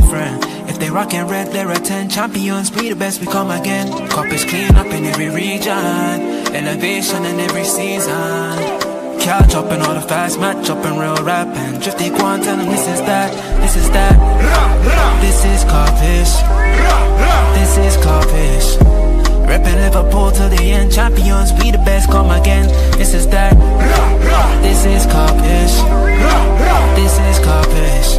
friend. If they rockin' red, they're a 10. Champions, we the best, we come again. Kop-Ish clean up in every region, elevation in every season. Catch up in all the fast match up in real rap and drifty quan, tell them this is that, this is that. This is Kop-Ish, this is Kop-Ish. Reppin' Liverpool till the end, champions, we the best, come again. This is that, this is Kop-Ish, this is Kop-Ish.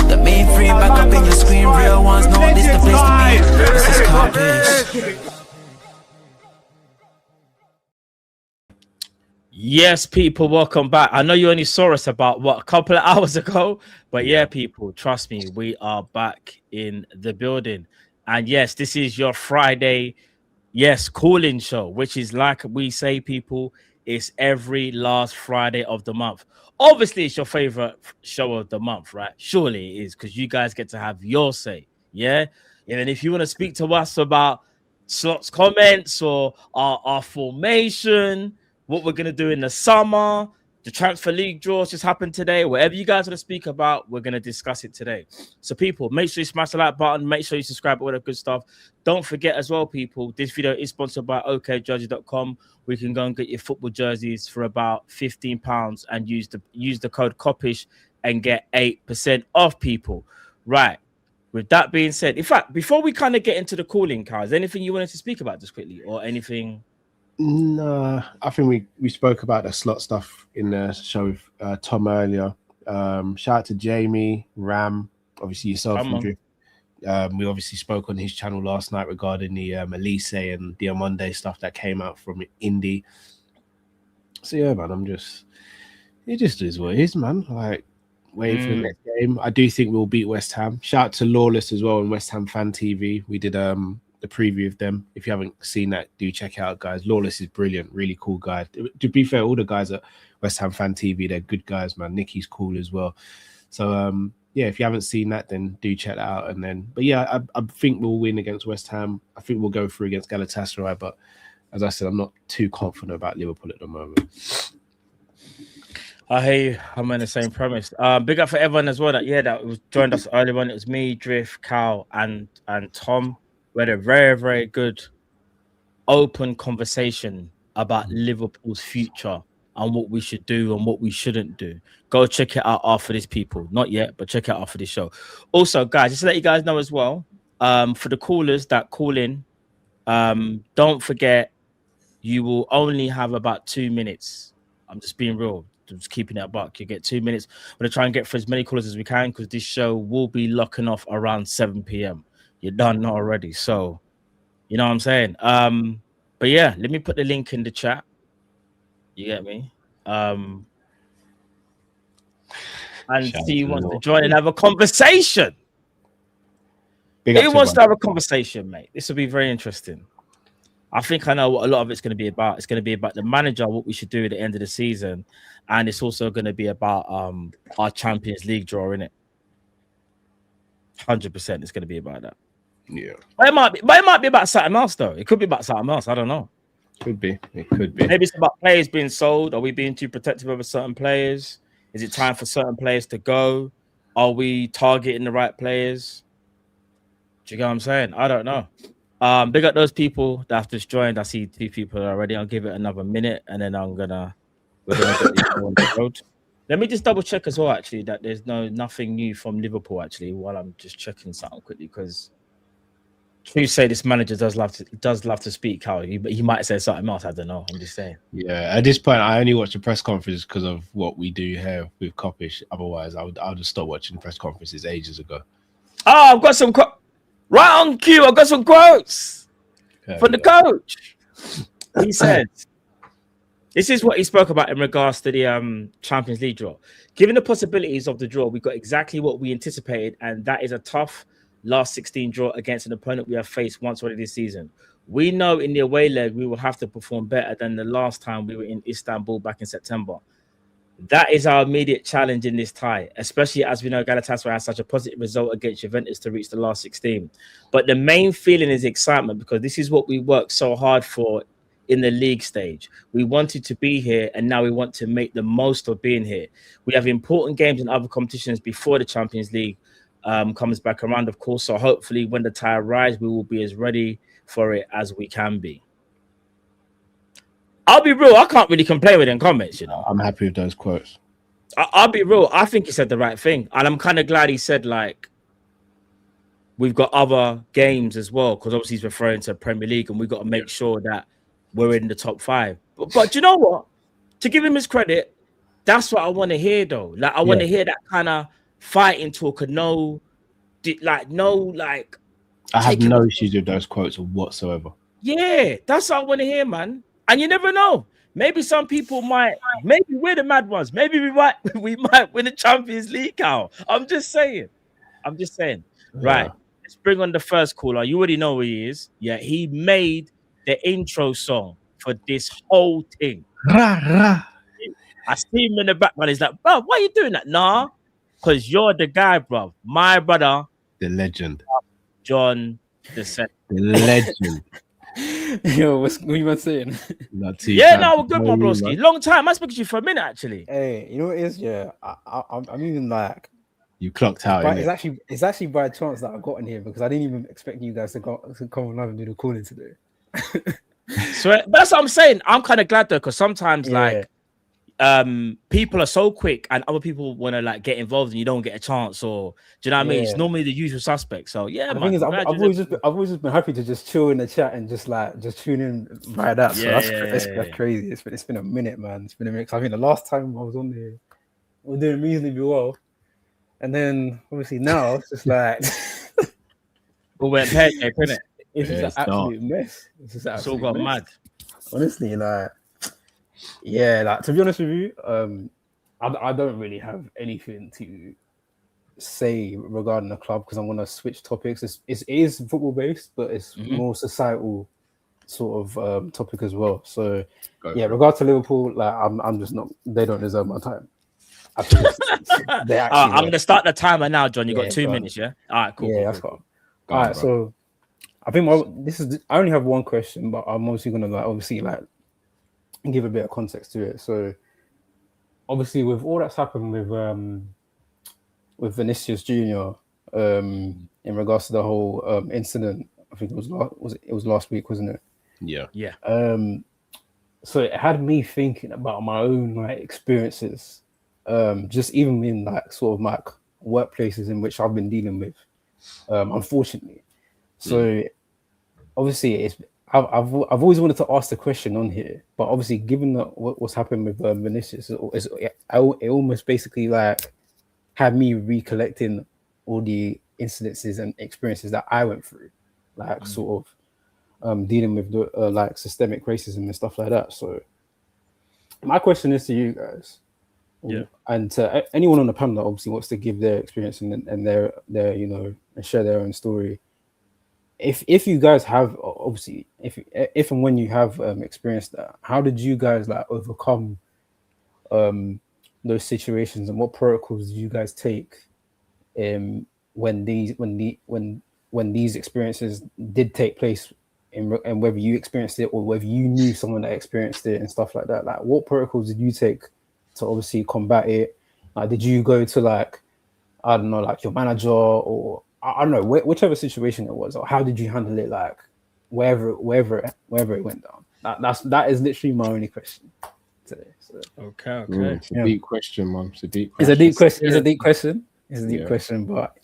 The main three back up in your screen, real ones know this the place to be. This is Kop-Ish. Yes, people, welcome back. I know you only saw us about a couple of hours ago, but yeah, people, trust me, we are back in the building. And yes, this is your Friday, Kall-In show, which is like we say, people, it's every last Friday of the month. Obviously, it's your favorite show of the month, right? Surely it is, because you guys get to have your say, yeah? And if you want to speak to us about slots comments or our formation, what we're going to do in the summer, the transfer league draws just happened today, whatever you guys want to speak about, we're going to discuss it today. So people, make sure you smash the like button, make sure you subscribe, all that good stuff. Don't forget as well, people, this video is sponsored by okjerseys.com. We can go and get your football jerseys for about £15 and use the code Kopish and get 8% off, people. Right. With that being said, in fact, before we kind of get into the Kall-In, cars, anything you wanted to speak about just quickly or anything? No, I think we spoke about the slot stuff in the show with Tom earlier. Shout out to Jamie, Ram, obviously yourself. We obviously spoke on his channel last night regarding the Elise and Diamande stuff that came out from Indy. So yeah, man, it just is what it is, man. Like, waiting for the next game. I do think we'll beat West Ham. Shout out to Lawless as well on West Ham Fan TV. We did the preview of them. If you haven't seen that, do check it out, guys. Lawless is brilliant, really cool guy. To be fair, all the guys at West Ham Fan TV, they're good guys, man. Nicky's cool as well. So yeah, if you haven't seen that, then do check that out. And then, but yeah, I think we'll win against West Ham. I think we'll go through against Galatasaray. But as I said, I'm not too confident about Liverpool at the moment. I hear you. I'm in the same premise. Big up for everyone as well that was joined us earlier on. It was me, Drift, Cal, and Tom. We had a very, very good open conversation about Liverpool's future and what we should do and what we shouldn't do. Go check it out after this, people. Not yet, but check it out after this show. Also, guys, just to let you guys know as well, for the callers that call in, don't forget, you will only have about 2 minutes. I'm just being real. Just keeping it a buck. You get 2 minutes. We're going to try and get for as many callers as we can because this show will be locking off around 7 p.m. You're done already. So, you know what I'm saying? But yeah, let me put the link in the chat. You get me? And see who wants to join and have a conversation. Who wants to have a conversation, mate? This will be very interesting. I think I know what a lot of it's going to be about. It's going to be about the manager, what we should do at the end of the season. And it's also going to be about our Champions League draw, innit? 100% it's going to be about that. Yeah. But it might be about something else, though. It could be about something else. I don't know. Could be. It could be. Maybe it's about players being sold. Are we being too protective over certain players? Is it time for certain players to go? Are we targeting the right players? Do you get what I'm saying? I don't know. Big up those people that have just joined. I see 2 people already. I'll give it another minute and then we're gonna get this on the road. Let me just double check as well, actually, that there's nothing new from Liverpool, actually, while I'm just checking something quickly, because you say this manager does love to speak, Cal. He might say something else. I don't know. I'm just saying. Yeah, at this point, I only watch the press conferences because of what we do here with Kopish. Otherwise, I would just stop watching press conferences ages ago. Oh, I've got some right on cue. I've got some quotes from the coach. He said, this is what he spoke about in regards to the Champions League draw. Given the possibilities of the draw, we got exactly what we anticipated, and that is a tough last 16 draw against an opponent we have faced once already this season. We know in the away leg we will have to perform better than the last time we were in Istanbul back in September. That is our immediate challenge in this tie, especially as we know Galatasaray has such a positive result against Juventus to reach the last 16. But the main feeling is excitement, because this is what we worked so hard for in the league stage. We wanted to be here, and now we want to make the most of being here. We have important games in other competitions before the Champions League, comes back around, of course. So hopefully when the tide rises, we will be as ready for it as we can be. I'll be real, I can't really complain with them comments, you know. I'm happy with those quotes. I'll be real, I think he said the right thing. And I'm kind of glad he said, like, we've got other games as well, because obviously he's referring to Premier League, and we've got to make sure that we're in the top 5. But you know what? To give him his credit, that's what I want to hear, though. Like, I want to hear that kind of fighting talk, and I have no issues with those quotes whatsoever. Yeah, that's what I want to hear, man. And you never know. Maybe some people might. Maybe we're the mad ones. Maybe we might win the Champions League out. I'm just saying. Right. Let's bring on the first caller. You already know who he is. Yeah, he made the intro song for this whole thing. I see him in the background. He's like, bro, why are you doing that? Nah, because you're the guy, bro. My brother. The legend. John the second. The legend. Yo, what you been saying? We're good, my broski. Long time. I spoke to you for a minute, actually. Hey, you know what it is? Yeah, I'm even like, you clocked out. It's actually by chance that I got in here, because I didn't even expect you guys to come on and do the calling today. So that's what I'm saying. I'm kind of glad though, because sometimes people are so quick and other people want to like get involved and you don't get a chance, or do you know what I mean? It's normally the usual suspects. So yeah, the thing is, I've always just been happy to just chill in the chat and just tune in by that. So that's crazy. It's been a minute, man. It's been a minute. I mean, the last time I was on there, we were doing reasonably well, and then obviously now it's just like we went pear-shaped, innit? It's just an absolute mess. It's all got mad. Honestly, like. Yeah, like, to be honest with you, I don't really have anything to say regarding the club, because I'm gonna switch topics. It is football based, but it's more societal sort of topic as well. So regard to Liverpool, like I'm just not. They don't deserve my time. I'm gonna start the timer now, John. You got 2 minutes, yeah. All right, cool. Yeah, that's cool. All right, so I think I only have one question, but I'm obviously gonna give a bit of context to it. So obviously with all that's happened with Vinicius Jr. In regards to the whole incident, I think it was last week, wasn't it? Yeah. So it had me thinking about my own experiences, just even in sort of workplaces in which I've been dealing with, unfortunately. So obviously I've always wanted to ask the question on here, but obviously, given what's happened with Vinicius, it almost basically had me recollecting all the incidences and experiences that I went through, sort of dealing with the systemic racism and stuff like that. So, my question is to you guys, and to anyone on the panel that obviously wants to give their experience and their and share their own story. If you guys have, obviously, if and when you have experienced that, how did you guys overcome those situations, and what protocols did you guys take when these experiences did take place, and whether you experienced it or whether you knew someone that experienced it and stuff like that? Like, what protocols did you take to obviously combat it? Did you go to I don't know, your manager, or I don't know, whichever situation it was, or how did you handle it? Wherever it went down. That is literally my only question today. So. Okay. It's a deep question, man. It's a deep question. It's a deep question, but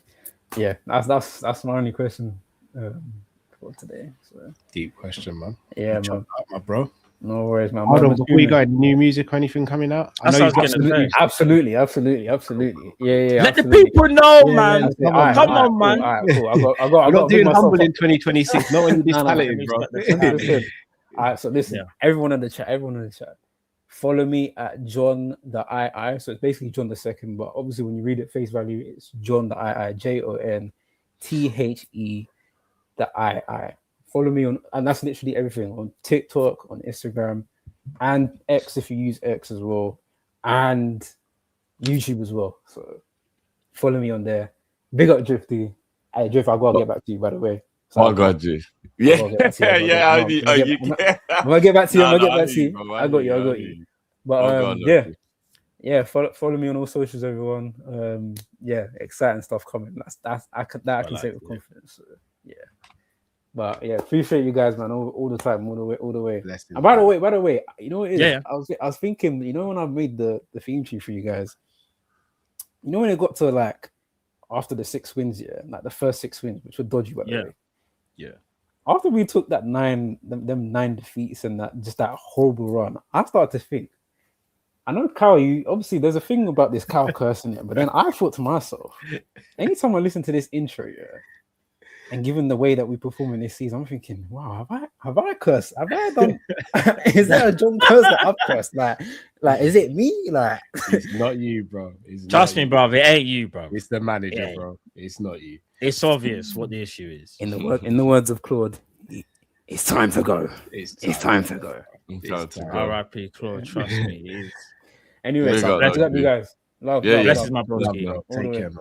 yeah, that's my only question for today. So. Deep question, man. Yeah, man. My bro. No worries, man. Hold on, before you got new music or anything coming out? Absolutely. Yeah. Let the people know, man. Come on, man. All right, cool. I'm not doing humble in 2026. Not when you're talented, bro. All right, so listen, everyone in the chat, follow me at John the II. So it's basically John the Second, but obviously when you read it face value, it's John the II, JONTHE the II. Follow me on, and that's literally everything, on TikTok, on Instagram, and X if you use X as well, and YouTube as well. So follow me on there. Big up Drifty. Hey Drift, I gotta get back to you, by the way. So I got you. Yeah. I'm gonna get back to you. I got you. But yeah, follow me on all socials, everyone. Yeah, exciting stuff coming. I can say with confidence. So, yeah. But yeah, appreciate you guys, man, all the time, all the way. And by the way, you know what it is? Yeah. I was thinking, you know, when I made the theme tune for you guys, you know, when it got to like after the 6 wins, yeah, like the first 6 wins, which were dodgy, by the way. Yeah. After we took that them 9 defeats and that horrible run, I started to think, I know, Kyle, you obviously there's a thing about this Kyle cursing it, but then I thought to myself, anytime I listen to this intro, yeah, and given the way that we perform in this season, I'm thinking, wow, have I cursed? Have I done? Is that a John curse that I've cursed? Like, is it me? Like, it's not you, bro. Trust me, bro. It ain't you, bro. It's the manager, bro. It's not you. It's obvious what the issue is. In the words of Claude, it's time to go. It's time to go. R.I.P. Claude. Trust me. Anyway, let's up, you guys. Love. Bless my bro. Take care, man.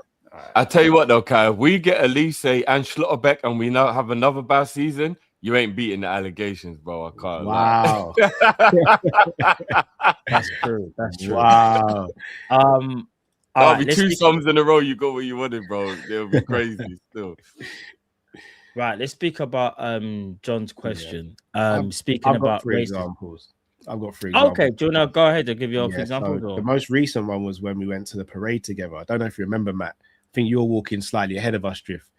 I tell you what, though, Kai, if we get Elise and Schlotterbeck and we now have another bad season, you ain't beating the allegations, bro. I can't. Wow. That's true. Wow. That'll be 2 songs in a row. You got what you wanted, bro. It'll be crazy still. Right. Let's speak about John's question. Speaking I've about got 3 examples. I've got 3 examples. Okay, do you want to go ahead and give your example? So the most recent one was when we went to the parade together. I don't know if you remember, Matt. I think you were walking slightly ahead of us, Drift.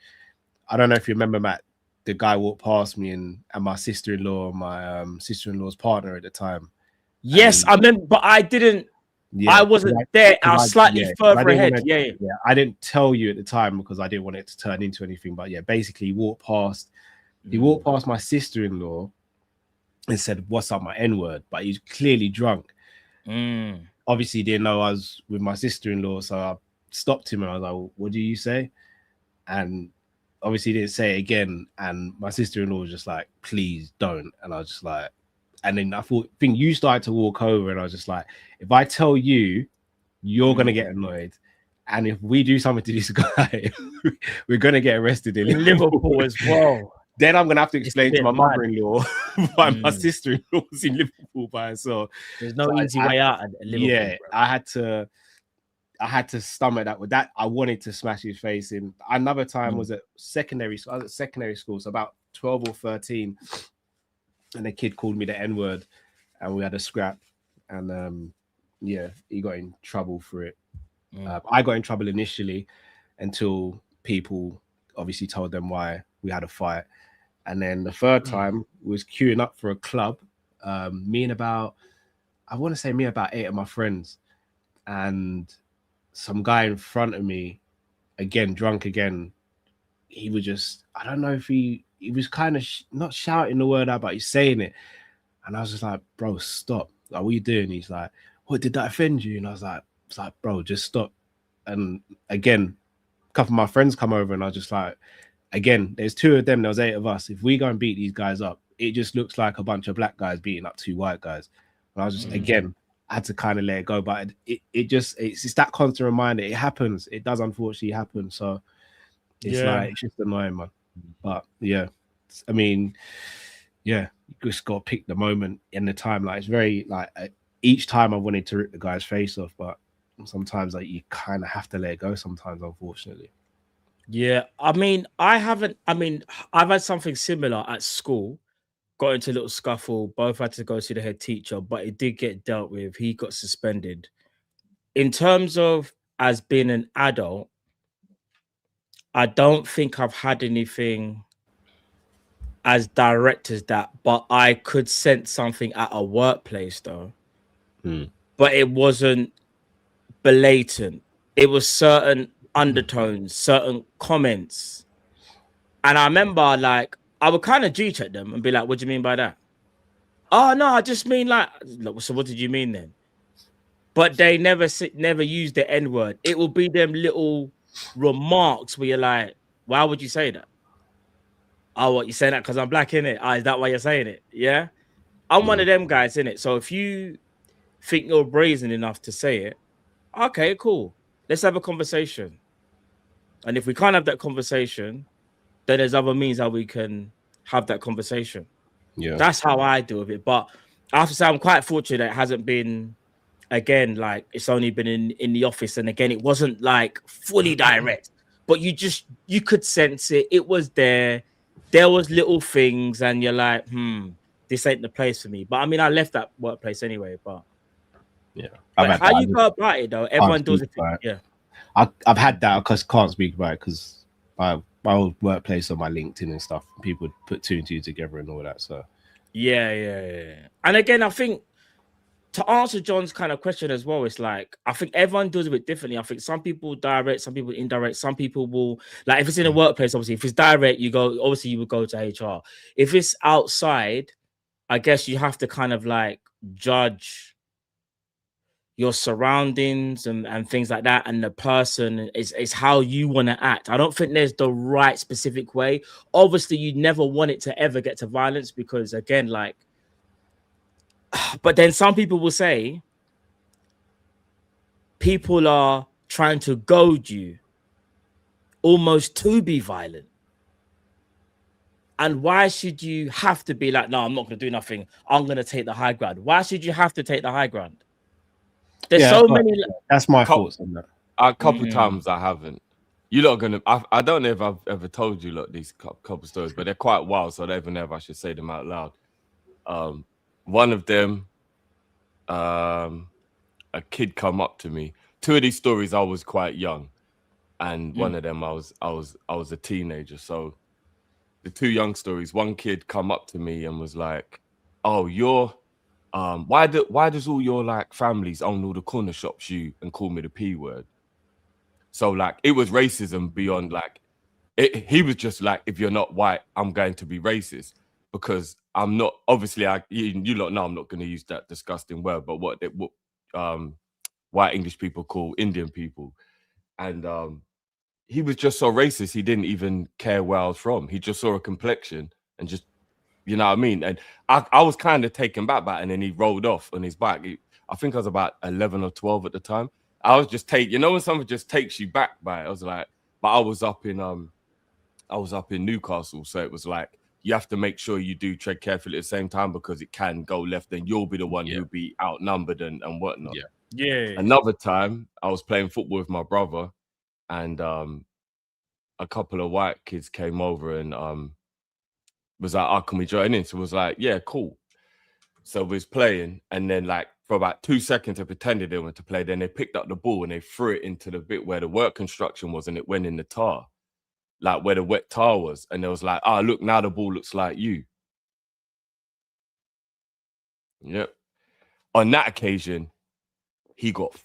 I don't know if you remember, Matt. The guy walked past me and my sister-in-law, my sister-in-law's partner at the time. Yes, I remember, but I didn't. Yeah, I wasn't there. I was slightly further ahead. Yeah, I didn't tell you at the time because I didn't want it to turn into anything. But yeah, basically, he walked past my sister-in-law and said, "What's up, my N-word?" But he's clearly drunk. Obviously, he didn't know I was with my sister-in-law, so I stopped him and I was like, well, "What do you say?" And obviously, he didn't say it again. And my sister-in-law was just like, "Please don't." And I was just like, and then I think you started to walk over, and I was just like, "If I tell you, you're gonna get annoyed, and if we do something to this guy, we're gonna get arrested in Liverpool as well." Then I'm gonna have to explain to my mother-in-law why my sister-in-law was in Liverpool by herself. There's no easy way out at Liverpool. Yeah, bro. I had to stomach that. With that, I wanted to smash his face in. Another time was at secondary school. I was at secondary school, so about 12 or 13, and a kid called me the N-word, and we had a scrap, and he got in trouble for it. I got in trouble initially until people obviously told them why we had a fight. And then the third time was queuing up for a club. Me and about 8 of my friends, and some guy in front of me, again, drunk again. He was just, I don't know if he was kind of not shouting the word out, but he's saying it. And I was just like, bro, stop. Like, what are you doing? He's like, what, did that offend you? And I was like, bro, just stop. And again, a couple of my friends come over, and I was just like, again, there's 2 of them, there was 8 of us. If we go and beat these guys up, it just looks like a bunch of black guys beating up 2 white guys. And I was just, again, I had to kind of let it go. But it's just that constant reminder. It happens. It does unfortunately happen. So it's just annoying, man. But yeah, I mean, yeah, you just got to pick the moment in the time. Like, it's very, like, each time I wanted to rip the guy's face off, but sometimes, like, you kind of have to let it go sometimes, unfortunately. Yeah, I've had something similar at school. Got into a little scuffle. Both had to go see the head teacher, but it did get dealt with. He got suspended. In terms of as being an adult, I don't think I've had anything as direct as that, but I could sense something at a workplace though. But it wasn't blatant. It was certain undertones, certain comments. And I remember, like, I would kind of G-check them and be like, what do you mean by that? Oh, no, I just mean like, so what did you mean then? But they never use the N-word. It will be them little remarks where you're like, why would you say that? Oh, what, you saying that because I'm black, innit? Oh, is that why you're saying it? Yeah? I'm one of them guys, innit? So if you think you're brazen enough to say it, okay, cool. Let's have a conversation. And if we can't have that conversation, then there's other means how we can have that conversation. Yeah. That's how I deal with it. But I have to say, I'm quite fortunate that it hasn't been again, like it's only been in the office, and again, it wasn't like fully direct, but you could sense it. It was there. There was little things, and you're like, this ain't the place for me. But I mean, I left that workplace anyway. But yeah, but how you go about it though? Everyone does it. Yeah, I've had that because can't speak about it because my old workplace on my LinkedIn and stuff, people put 2 and 2 together and all that. So yeah. And again, I think to answer John's kind of question as well, it's like I think everyone does it a bit differently. I think some people direct, some people indirect, some people will like if it's in a workplace, obviously, if it's direct, you would go to HR. If it's outside, I guess you have to kind of like judge your surroundings and things like that, and the person is how you want to act. I don't think there's the right specific way. Obviously, you never want it to ever get to violence because again, like, but then some people will say people are trying to goad you almost to be violent. And why should you have to be like, no, I'm not going to do nothing. I'm going to take the high ground. Why should you have to take the high ground? There's so many. That's my thoughts on that. A couple times I haven't. You're not gonna. I don't know if I've ever told you these couple stories, but they're quite wild. So I don't even know if I should say them out loud. One of them, a kid come up to me. 2 of these stories I was quite young, and one of them I was a teenager. So the 2 young stories, one kid come up to me and was like, "Oh, you're." Why does all your like families own all the corner shops and call me the P word? So like it was racism beyond like he was just like, if you're not white, I'm going to be racist because I'm not. Obviously, you lot know I'm not going to use that disgusting word, but what white English people call Indian people, and he was just so racist. He didn't even care where I was from. He just saw a complexion and just. You know what I mean? And I was kind of taken back by it, and then he rolled off on his bike. I think I was about 11 or 12 at the time. I was just when someone just takes you back by it, I was like, but I was up in Newcastle, so it was like you have to make sure you do tread carefully at the same time because it can go left, and you'll be the one who'll be outnumbered and whatnot. Yeah. Another time, I was playing football with my brother, and a couple of white kids came over and was like, "Oh, can we join in?" So it was like, "Yeah, cool." So we was playing, and then like for about 2 seconds, I pretended they went to play. Then they picked up the ball and they threw it into the bit where the work construction was, and it went in the tar, like where the wet tar was. And it was like, "Oh, look, now the ball looks like you." Yep. On that occasion, he got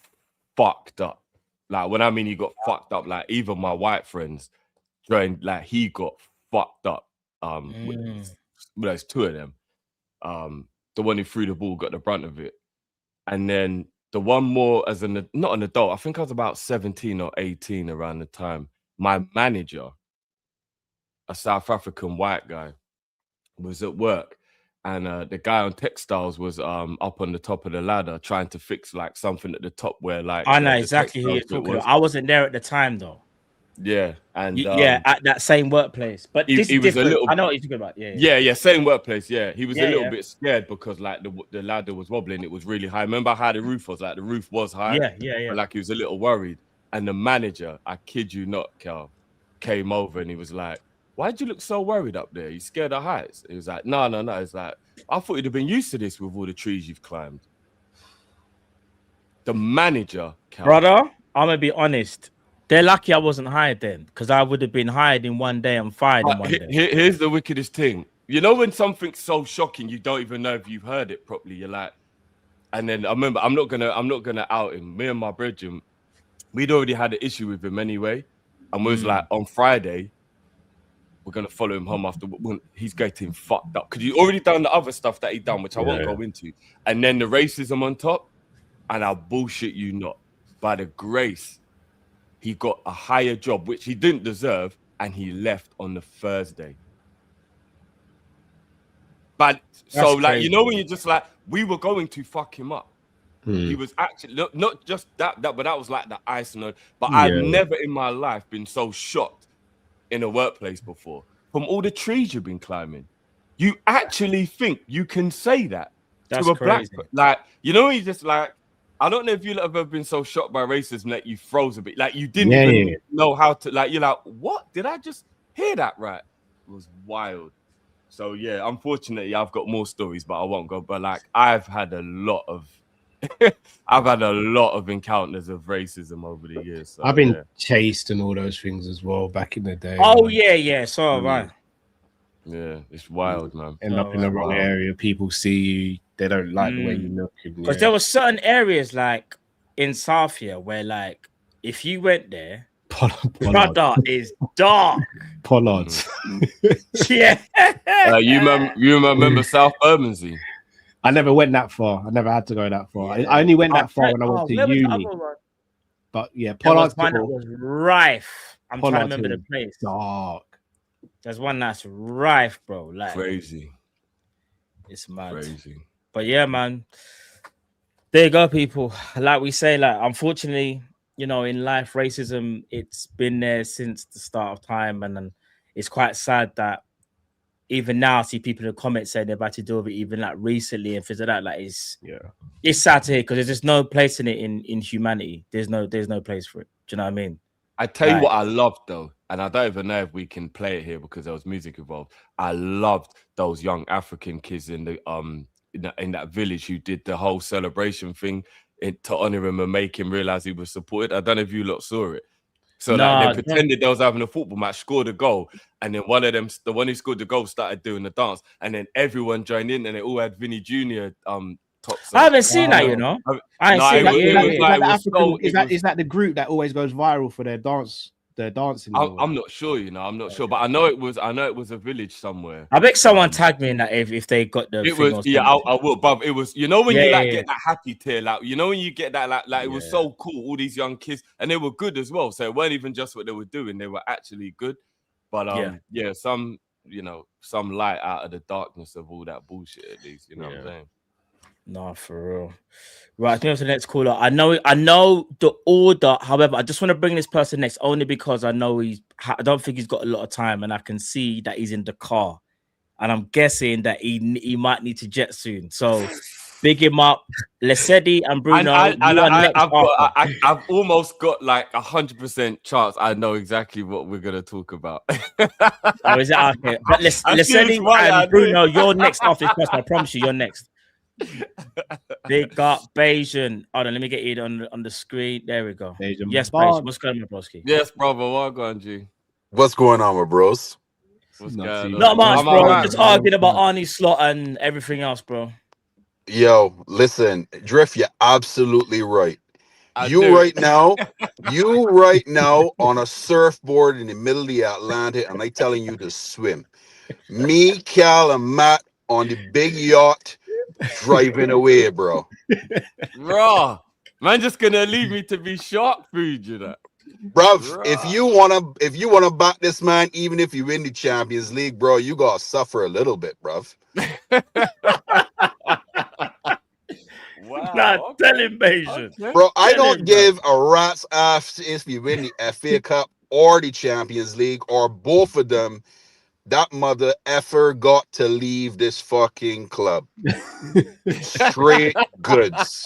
fucked up. Like when I mean he got fucked up, like even my white friends, like he got fucked up. There's 2 of them. The one who threw the ball got the brunt of it, and then the one more as not an adult. I think I was about 17 or 18 around the time. My manager, a South African white guy, was at work, and the guy on textiles was up on the top of the ladder trying to fix like something at the top where like I know exactly who you're talking about. I wasn't there at the time though. Yeah, and at that same workplace, but this is different. I know what you're talking about. Yeah, same workplace. Yeah, he was a little bit scared because like the ladder was wobbling. It was really high. Remember how the roof was? Like the roof was high. Yeah. But like he was a little worried. And the manager, I kid you not, Cal, came over and he was like, "Why'd you look so worried up there? You scared of heights?" He was like, "No." It's like, "I thought you'd have been used to this with all the trees you've climbed." The manager, Cal, brother, I'm gonna be honest. They're lucky I wasn't hired then, because I would have been hired in one day and fired in one day. Here's the wickedest thing. You know when something's so shocking, you don't even know if you've heard it properly. You're like, and then I remember, I'm not gonna out him. Me and my brethren, we'd already had an issue with him anyway, and we was like, on Friday, we're gonna follow him home after he's getting fucked up because he's already done the other stuff that he done, which I won't go into, and then the racism on top, and I'll bullshit you not, by the grace. He got a higher job, which he didn't deserve, and he left on the Thursday. But so, like, crazy. You know, when you're just like, we were going to fuck him up. He was actually not just that, but that was like the ice on. But I've never in my life been so shocked in a workplace before. From all the trees you've been climbing, you actually think you can say that to a black, like, you know, he's just like, I don't know if you have ever been so shocked by racism that you froze a bit. Like you didn't even know how to. Like you're like, what? Did I just hear that right? It was wild. So yeah, unfortunately, I've got more stories, but I won't go. But like, I've had a lot of encounters of racism over the years. So, I've been chased and all those things as well back in the day. Oh yeah. So have I. Yeah, it's wild, man. End up in the wrong area. People see you. They don't like the way you look. Because there were certain areas like in South here where like if you went there, brother is dark. Pollards. Yeah. You remember South Bermondsey? I never went that far. I never had to go that far. I only went that far when I went to uni. But yeah, Pollards was rife. I'm trying to remember the place. Dark. There's one that's rife, bro. Like crazy. It's mad. Crazy. But yeah, man. There you go, people. Like we say, like unfortunately, you know, in life, racism, it's been there since the start of time, and it's quite sad that even now I see people in the comments saying they're about to deal with it even like recently and things like that. Like it's sad to hear because there's just no place in it in humanity. There's no place for it. Do you know what I mean? I tell you what I loved though, and I don't even know if we can play it here because there was music involved. I loved those young African kids in the in that village who did the whole celebration thing to honor him and make him realize he was supported. I don't know if you lot saw it. So like, they pretended they was having a football match, scored a goal, and then one of them, the one who scored the goal, started doing the dance, and then everyone joined in, and they all had Vinnie Jr. Tops. I haven't seen that, you know. I ain't seen that. Is that the group that always goes viral for their dance? Their dancing. I'm not sure, you know. I'm not sure, but I know it was a village somewhere. I bet someone tagged me in that if they got the. It was I will, but it was you know when you get that happy tear, like you know when you get that like it was so cool. All these young kids, and they were good as well. So it weren't even just what they were doing; they were actually good. But some light out of the darkness of all that bullshit. At least you know what I'm saying. No, for real. Right, I think the next caller. I know the order. However, I just want to bring this person next only because I know I don't think he's got a lot of time, and I can see that he's in the car, and I'm guessing that he might need to jet soon. So, big him up, Lesedi and Bruno. I've almost got like 100% chance. I know exactly what we're gonna talk about. Oh, is it okay? But Lesedi and Bruno, you're next after this question. I promise you, you're next. Big up Bayesian. Hold on, let me get it on the screen. There we go. Bayesian. Yes, Bayesian. What's going on, broski? Yes, brother. What going, G? What's going on, my bros? Not much, bro. Just arguing about Arnie Slot and everything else, bro. Yo, listen, Drift, you're absolutely right. Right now on a surfboard in the middle of the Atlantic, and I telling you to swim. Me, Cal, and Matt on the big yacht. Driving away, bro. Man, just gonna leave me to be shark food, you know. Bruv, if you wanna back this man, even if you win the Champions League, bro, you gotta suffer a little bit, bruv. Wow. Nah, tell him, Bayesian. Okay. Bro, I don't give a rat's ass if you win the FA Cup or the Champions League or both of them. That mother effer got to leave this fucking club. Straight goods.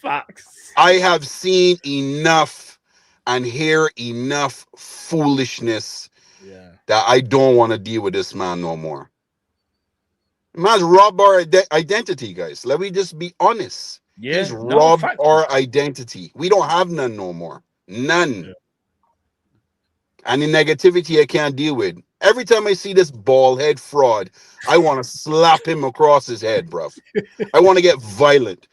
Facts. I have seen enough and hear enough foolishness that I don't want to deal with this man no more. Man's robbed our identity, guys. Let me just be honest. Yeah, he's robbed our identity. We don't have none no more. None. Yeah. And the negativity I can't deal with. Every time I see this bald head fraud, I want to slap him across his head, bro. I want to get violent.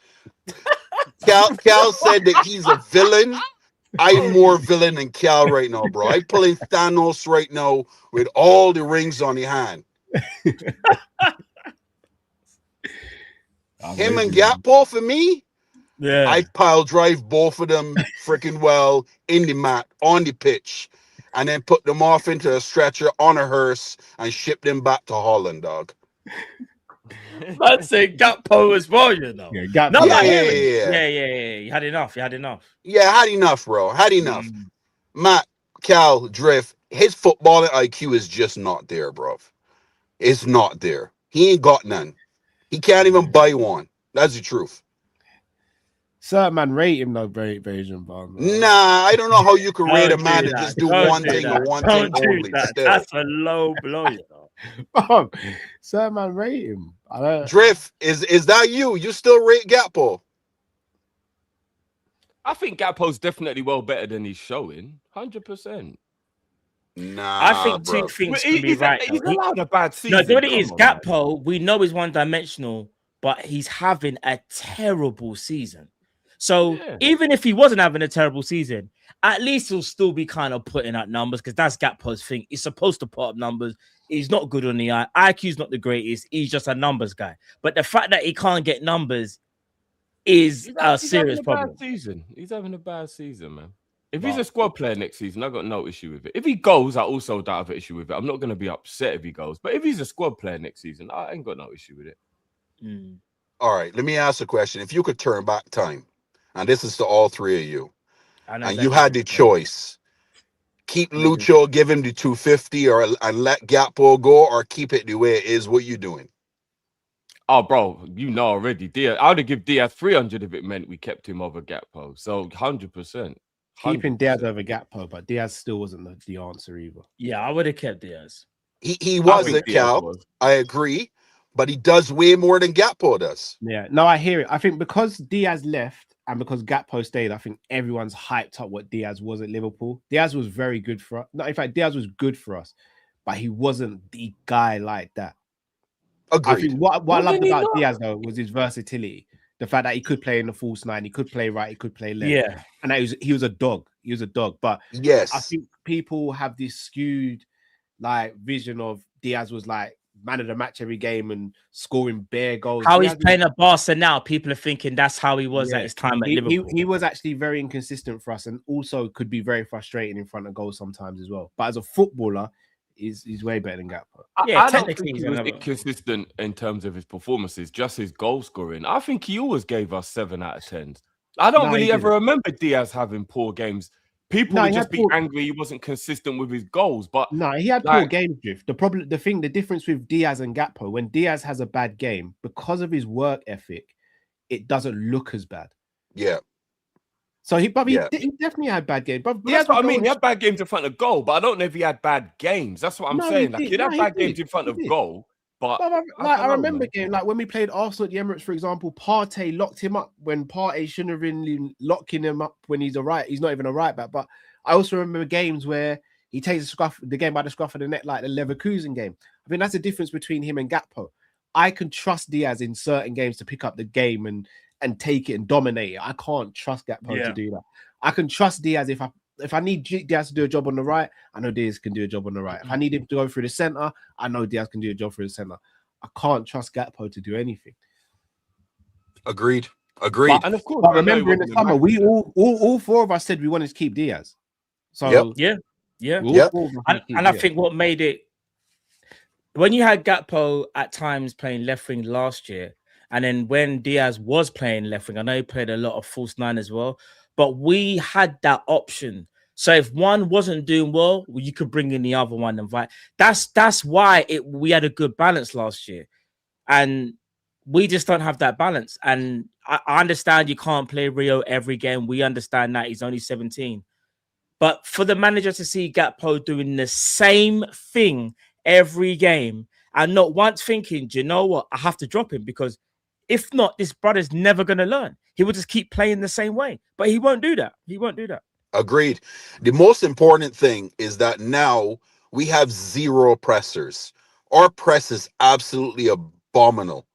Cal said that he's a villain. I'm more villain than Cal right now, bro. I'm pulling Thanos right now with all the rings on his hand. Him and Gakpo for me, I pile drive both of them freaking well in the mat, on the pitch. And then put them off into a stretcher on a hearse and ship them back to Holland, dog. I'd say Gakpo as well, you know. Yeah. You had enough. Yeah, had enough, bro. Had enough. Matt, Cal, Drift, his footballing IQ is just not there, bro. It's not there. He ain't got none. He can't even buy one. That's the truth. Certain man rate him though, Asian Barnes. Nah, I don't know how you can rate a man do that that. just do Don't one do thing that. and one Don't thing do only. that. Still. That's a low blow, you know. Certain man rate him. I don't. Drift, is that you? You still rate Gakpo? I think Gakpo's definitely well better than he's showing. 100%. Nah, I think bro. two things can be He's right. he's though. allowed a bad No, season. what it is, Come on, man. Gakpo, we know is one-dimensional, but he's having a terrible season. So Yeah. even if he wasn't having a terrible season, at least he'll still be kind of putting out numbers because that's Gakpo's thing. He's supposed to put up numbers. He's not good on the eye. IQ's not the greatest. He's just a numbers guy. But the fact that he can't get numbers is a serious problem. Bad season. He's having a bad season, man. If he's a squad player next season, I got no issue with it. If he goes, I also don't have an issue with it. I'm not going to be upset if he goes. But if he's a squad player next season, I ain't got no issue with it. All right, let me ask a question. If you could turn back time, and this is to all three of you, and you had the choice, keep Lucho, give him the 250, and let Gakpo go, or keep it the way it is, what you doing? Oh, bro, you know already. Diaz, I would give Diaz 300 if it meant we kept him over Gakpo. So 100%. Keeping Diaz over Gakpo, but Diaz still wasn't the answer either. Yeah, I would have kept Diaz. He wasn't, Cal. I agree, but he does way more than Gakpo does. Yeah, no, I hear it. I think because Diaz left and because Gakpo stayed, I think everyone's hyped up what Diaz was at Liverpool. Diaz was very good for us. No, in fact, Diaz was good for us, but he wasn't the guy like that. Agreed. I think what I loved about Diaz though was his versatility. The fact that he could play in the false nine, he could play right, he could play left. Yeah. And that he was a dog. He was a dog. But yes, I think people have this skewed like vision of Diaz was like man of the match every game and scoring bare goals. How he's playing at Barca now, people are thinking that's how he was at his time at Liverpool. He was actually very inconsistent for us and also could be very frustrating in front of goals sometimes as well. But as a footballer, he's way better than Gakpo. I don't think he was inconsistent in terms of his performances, just his goal scoring. I think he always gave us 7 out of 10. I don't really ever remember Diaz having poor games. People would just be angry he wasn't consistent with his goals. But no, he had poor game drift. The difference with Diaz and Gakpo, when Diaz has a bad game, because of his work ethic, it doesn't look as bad. Yeah. So he definitely had bad games. But that's what I mean. He had bad games in front of goal, but I don't know if he had bad games. That's what I'm saying. Like he'd have bad games in front of goal, but I remember game like when we played Arsenal at the Emirates, for example, Partey locked him up when Partey shouldn't have been locking him up when he's he's not even a right back. But I also remember games where he takes the game by the scruff of the neck, like the Leverkusen game. I mean, that's the difference between him and Gakpo. I can trust Diaz in certain games to pick up the game and take it and dominate it. I can't trust Gakpo to do that. I can trust Diaz if I need Diaz to do a job on the right, I know Diaz can do a job on the right. If I need him to go through the center, I know Diaz can do a job through the center. I can't trust Gakpo to do anything. Agreed. And of course, remember in the summer, we all four of us said we wanted to keep Diaz. So yeah. And I think what made it when you had Gakpo at times playing left wing last year, and then when Diaz was playing left wing, I know he played a lot of false nine as well, but we had that option. So if one wasn't doing well, you could bring in the other one and fight. That's why we had a good balance last year, and we just don't have that balance. And I understand you can't play Rio every game. We understand that he's only 17, but for the manager to see Gakpo doing the same thing every game and not once thinking, do you know what? I have to drop him because if not, this brother's never going to learn. He will just keep playing the same way, but he won't do that. Agreed. The most important thing is that now we have 0 pressers. Our press is absolutely abominable.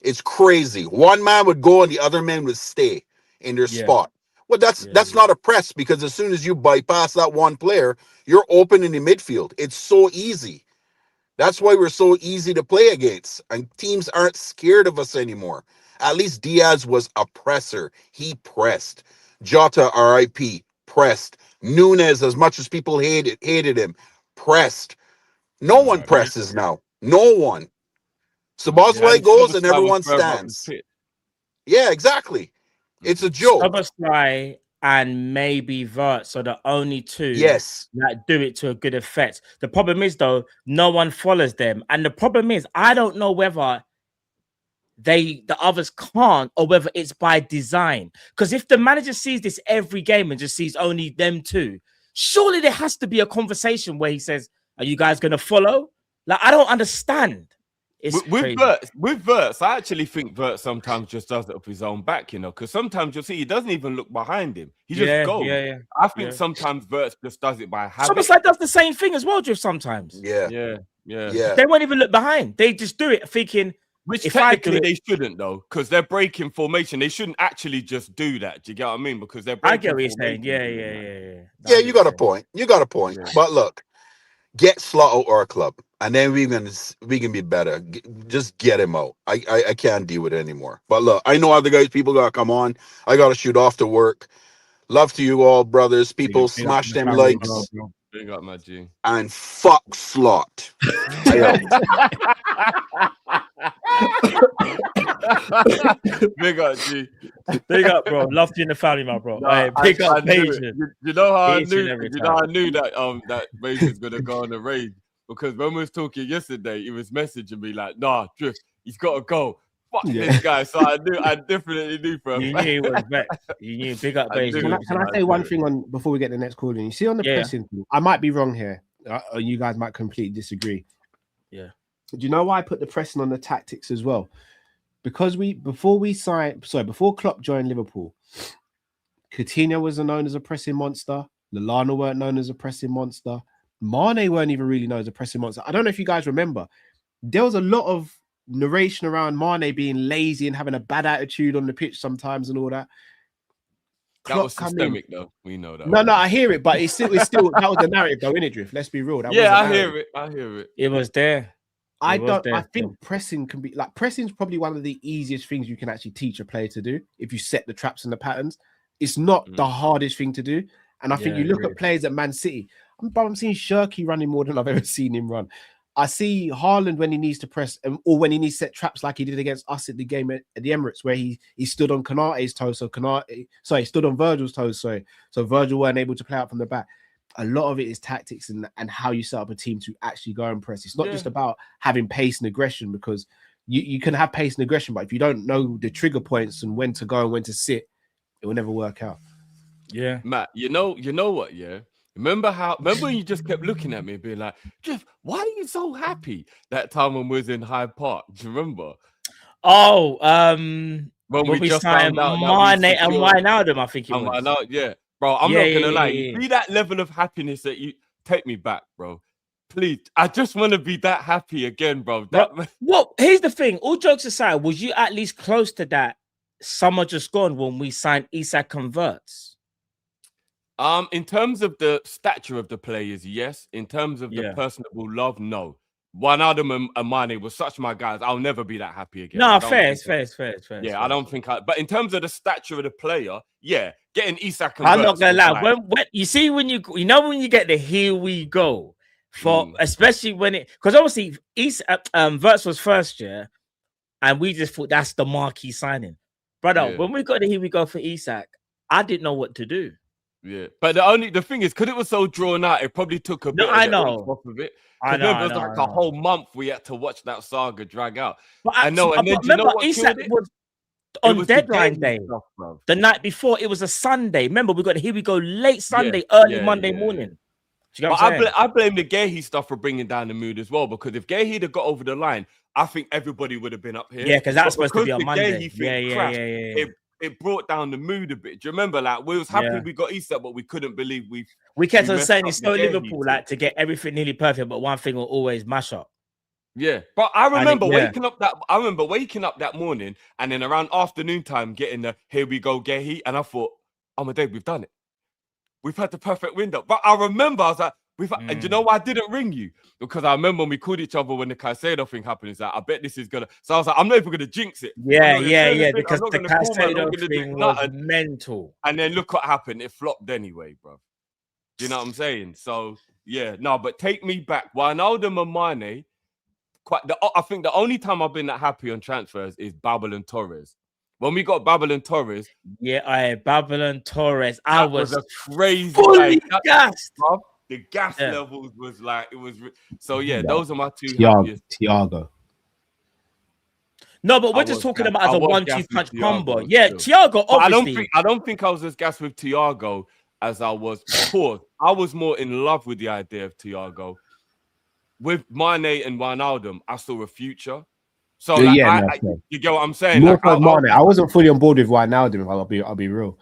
It's crazy. One man would go and the other man would stay in their spot. Well, that's not a press because as soon as you bypass that one player, you're open in the midfield. It's so easy. That's why we're so easy to play against, and teams aren't scared of us anymore. At least Diaz was a presser. He pressed. Jota, RIP, pressed. Nunes, as much as people hated him, pressed. No one presses now. No one. Szoboszlai goes and everyone stands. Yeah, exactly. It's a joke. Szoboszlai and maybe Wirtz are the only two that do it to a good effect. The problem is, though, no one follows them. And the problem is, I don't know whether the others can't, or whether it's by design. Because if the manager sees this every game and just sees only them two, surely there has to be a conversation where he says, "Are you guys going to follow?" Like, I don't understand. It's crazy. With Verts, I actually think Verts sometimes just does it off his own back, you know, because sometimes you'll see he doesn't even look behind him. He just goes. Yeah. I think sometimes Verts just does it by habit. Somerset does the same thing as well, Drift, sometimes. Yeah. They won't even look behind. They just do it thinking, which technically they shouldn't, though, because they're breaking formation. They shouldn't actually just do that. Do you get what I mean? Because they're breaking I get what you're saying. Yeah, you got a point. You got a point. Yeah. But look, get Slot out our club, and then we can be better. Just get him out. I can't deal with it anymore. But look, I know other guys. People gotta come on. I gotta shoot off to work. Love to you all, brothers. People, smash them likes. Big up, my G. And fuck Slot. Big up, G. Big up, bro. Love to you in the family, my bro. Big up, Mason. You know how I knew that Mason's gonna go on the raid, because when we was talking yesterday, he was messaging me like, "Nah, Drift, he's got to go. Fuck this guy." So I definitely knew for you knew he was back. You knew. Big up, Mason. Can I say one thing before we get the next call in? You see on the pressing thing, I might be wrong here. You guys might completely disagree. Yeah. Do you know why I put the pressing on the tactics as well? Because before Klopp joined Liverpool, Coutinho wasn't known as a pressing monster. Lallana weren't known as a pressing monster. Mane weren't even really known as a pressing monster. I don't know if you guys remember. There was a lot of narration around Mane being lazy and having a bad attitude on the pitch sometimes and all that. That was systemic, though. We know that. No, I hear it, but it's still that was the narrative, though, innit, Drift? Let's be real. I hear it. It was there. I think pressing can be like, pressing is probably one of the easiest things you can actually teach a player to do if you set the traps and the patterns. It's not the hardest thing to do. And I think you look at players at Man City. I'm seeing Shirky running more than I've ever seen him run. I see Haaland when he needs to press, or when he needs to set traps like he did against us at the game at the Emirates, where he stood on Konate's toes, stood on Virgil's toes, so Virgil weren't able to play out from the back. A lot of it is tactics and how you set up a team to actually go and press. It's not just about having pace and aggression, because you can have pace and aggression, but if you don't know the trigger points and when to go and when to sit, it will never work out. Yeah, Matt, you know what? Yeah, remember when you just kept looking at me and being like, "Jeff, why are you so happy?" That time when we was in Hyde Park, do you remember? Oh, when we just signed Mane and Wijnaldum, I think it was. Yeah. Bro, I'm not gonna lie. You see that level of happiness that you take me back, bro. Please, I just want to be that happy again, bro. Well, here's the thing. All jokes aside, was you at least close to that summer just gone when we signed Isak Converts? In terms of the stature of the players, yes. In terms of the personable love, no. Wijnaldum and Mane were such my guys. I'll never be that happy again. No, fair. Yeah, I don't think but in terms of the stature of the player, yeah, getting Isak. I'm not gonna lie. When you see when you get the here we go for especially when because obviously Verts was first year, and we just thought that's the marquee signing, brother. When we got the here we go for Isak, I didn't know what to do. Yeah, but the thing is, because it was so drawn out, it probably took a bit. I know. Off of it. I know. It was like a whole month we had to watch that saga drag out. But I know. And then remember, Isak was on deadline day, the night before. It was a Sunday. Remember, we got the here we go late Sunday, early Monday morning. But I blame the Gehi stuff for bringing down the mood as well, because if Gehi had got over the line, I think everybody would have been up here. Yeah, because that's supposed to be on Monday. Yeah. It brought down the mood a bit. Do you remember? Like, we was happy we got Isak, but we couldn't believe we kept on saying it's so Liverpool, like, to get everything nearly perfect, but one thing will always mash up. Yeah, but I remember waking up that morning, and then around afternoon time getting the here we go Gehi, and I thought, oh my day, we've done it. We've had the perfect window. But I remember I was like, and you know why I didn't ring you? Because I remember when we called each other when the Caicedo thing happened. It's like, I bet this is gonna. So I was like, I'm not even gonna jinx it. Yeah. Because the Caicedo thing was mental. And then look what happened. It flopped anyway, bro. Do you know what I'm saying? So yeah, no, but take me back. Wijnaldum and Mane. I think the only time I've been that happy on transfers is Babel and Torres. When we got Babel and Torres. Yeah, Babel and Torres. I was a crazy fully gassed. The gas levels was like, it was. So yeah, those are my two. Thiago. No, but we're just talking about as a 1-2 punch combo. Yeah, still. Thiago, obviously. I don't think I was as gassed with Thiago as I was before. I was more in love with the idea of Thiago. With Mane and Wijnaldum, I saw a future. So like, you get what I'm saying? Like, I wasn't fully on board with Wijnaldum. I'll be real.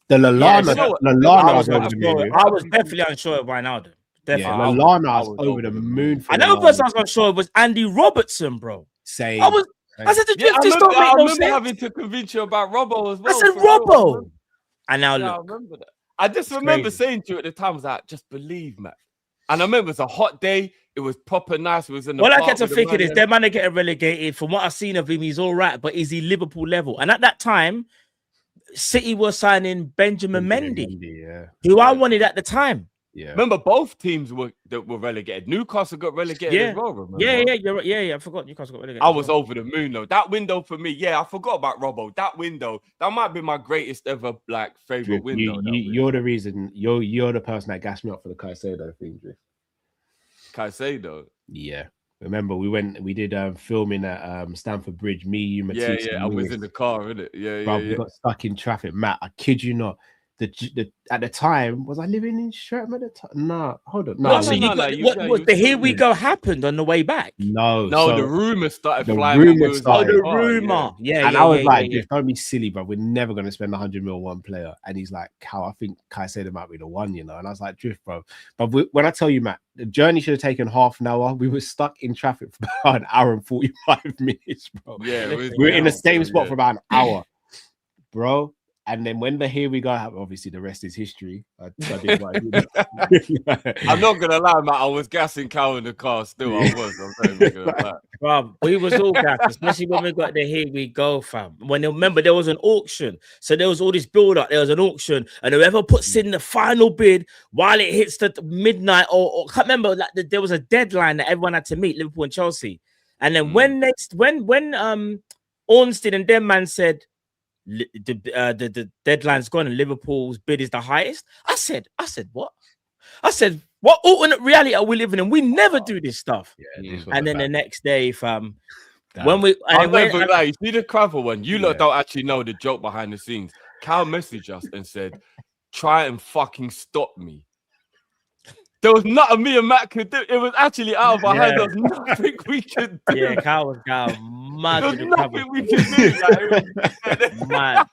The Lallana, I was definitely unsure of Wijnaldum. Definitely. Yeah, Lallana was over the moon. Another person I was unsure was Andy Robertson, bro. Same. I said, I remember having to convince you about Robbo as well. I said Robbo. And now look. I remember that. I just remember saying to you at the time, I was like, just believe, man. And I remember it was a hot day. It was proper nice. It was in the All I get to thinking is their man are getting relegated. From what I've seen of him, he's all right, but is he Liverpool level? And at that time, City was signing Benjamin Mendy, who I wanted at the time. Yeah. Remember, both teams were relegated. Newcastle got relegated as well. Remember? Yeah, you're right. Yeah, I forgot Newcastle got relegated. I was over the moon though. That window for me, I forgot about Robbo. That window, that might be my greatest ever favorite window. You're the reason. You're the person that gassed me up for the Caicedo thing, Drift. Caicedo. Yeah. Remember, we did filming at Stamford Bridge. Me, you, Matisse. Yeah. I was in the car, innit? Yeah. We got stuck in traffic, Matt. I kid you not. At the time, was I living in Streatham at the time? Nah, hold on. No, the Here We Go happened on the way back. No, the rumor started flying. The rumor. Yeah. And I was like, don't be silly, bro. We're never going to spend 100 mil on one player. And he's like, Cal, I think Caicedo might be the one, you know. And I was like, Drift, bro. But when I tell you, Matt, the journey should have taken half an hour. We were stuck in traffic for about an hour and 45 minutes, bro. Yeah, we were in the same spot for about an hour, bro. And then when the Here We Go, obviously the rest is history. I did what I did. I'm not gonna lie, Matt. I was gassing Cal in the car. Still, I was. I'm not gonna lie. Bro, we was all gassed, especially when we got the Here We Go, fam. Remember there was an auction, so there was all this build up. There was an auction, and whoever puts in the final bid while it hits the midnight, or can't remember, like there was a deadline that everyone had to meet, Liverpool and Chelsea. And then when Ornstein and them man said, the deadline's gone and Liverpool's bid is the highest. I said what? I said, what alternate reality are we living in? We never do this stuff. Yeah, and then the next day, fam, when we you see the cover one, you lot don't actually know the joke behind the scenes. Cal messaged us and said, try and fucking stop me. There was nothing me and Matt could do. It was actually out of our hands. There was nothing we could do. Yeah, Cal was mad. There was nothing we could do. Mad.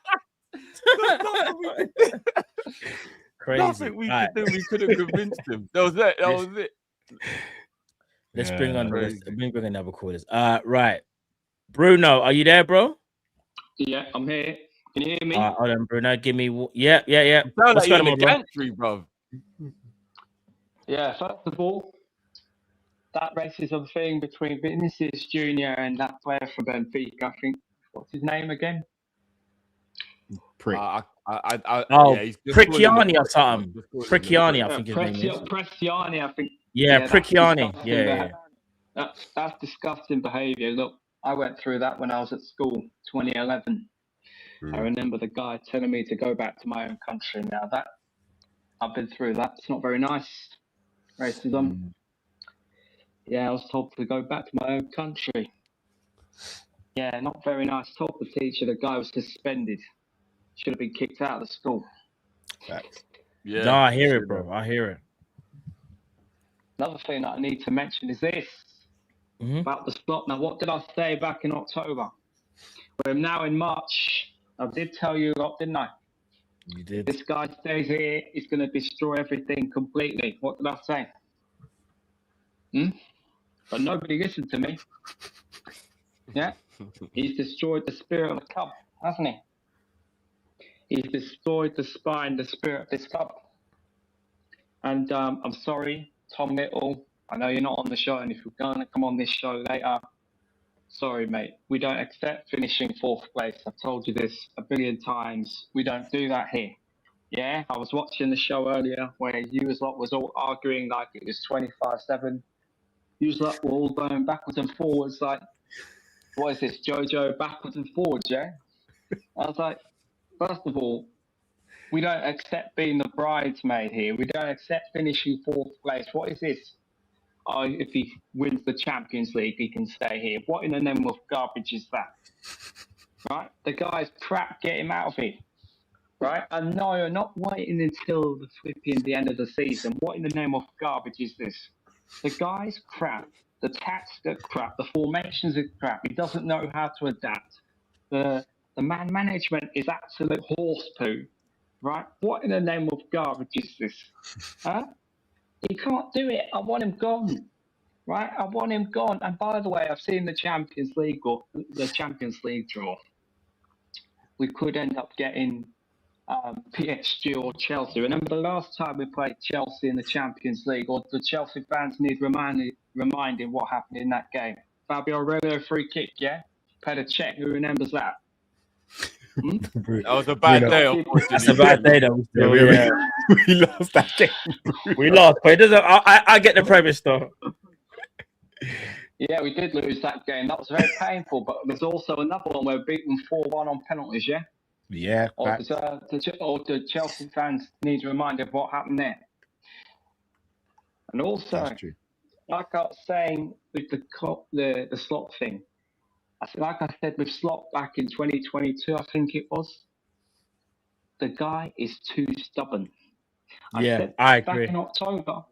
Crazy. Nothing we could do. We couldn't convince him. That was it. Let's bring on another callers. Right. Bruno, are you there, bro? Yeah, I'm here. Can you hear me? Hold on, Bruno. Give me. Yeah. What's going on in the gantry, bro? Yeah, first of all, that racism thing between Vinicius Jr. and that player from Benfica, I think, what's his name again? Prick. Pricchiani or something. Pricchiani, I think his name is. Pricchiani, I think. Yeah, Pricchiani. Yeah. That's disgusting behaviour. Look, I went through that when I was at school, 2011. I remember the guy telling me to go back to my own country. Now that I've been through that, it's not very nice. Racism. Yeah, I was told to go back to my own country. Yeah, not very nice. Told the teacher the guy was suspended. Should have been kicked out of the school. Yeah. No, I hear it, bro. I hear it. Another thing that I need to mention is this about the slot. Now, what did I say back in October? We're now in March. I did tell you a lot, didn't I? You did. This guy stays here. He's going to destroy everything completely. What did I say? But nobody listened to me. Yeah? He's destroyed the spirit of the club, hasn't he? He's destroyed the spine, the spirit of this club. And I'm sorry, Tom Little. I know you're not on the show, and if you're going to come on this show later, sorry, mate. We don't accept finishing 4th place. I've told you this a billion times. We don't do that here. Yeah? I was watching the show earlier where you was all arguing like it was 25-7. You was like, we're all going backwards and forwards like, what is this, Jojo, backwards and forwards, yeah? I was like, first of all, we don't accept being the bridesmaid here. We don't accept finishing 4th place. What is this? if he wins the Champions League, he can stay here. What in the name of garbage is that? Right? The guy's crap. Get him out of here. Right? And no, you're not waiting until the end of the season. What in the name of garbage is this? The guy's crap. The tactics are crap. The formations are crap. He doesn't know how to adapt. The man management is absolute horse poo. Right? What in the name of garbage is this? Huh? He can't do it. I want him gone. Right? I want him gone. And by the way, I've seen the Champions League draw. We could end up getting PSG or Chelsea. Remember the last time we played Chelsea in the Champions League, or the Chelsea fans need reminding what happened in that game? Fabio Aurelio free kick, yeah? Paid a check. Who remembers that? That was a bad day. That's a bad day, though. We lost that game. We lost, but it doesn't. I get the premise, though. Yeah, we did lose that game. That was very painful. But there's also another one where we beat them 4-1 on penalties, yeah? Yeah. Or the Chelsea fans need to remind of what happened there. And also, like I was saying with the slot thing, like I said with Slot back in 2022, I think it was, the guy is too stubborn. I agree. Back in October,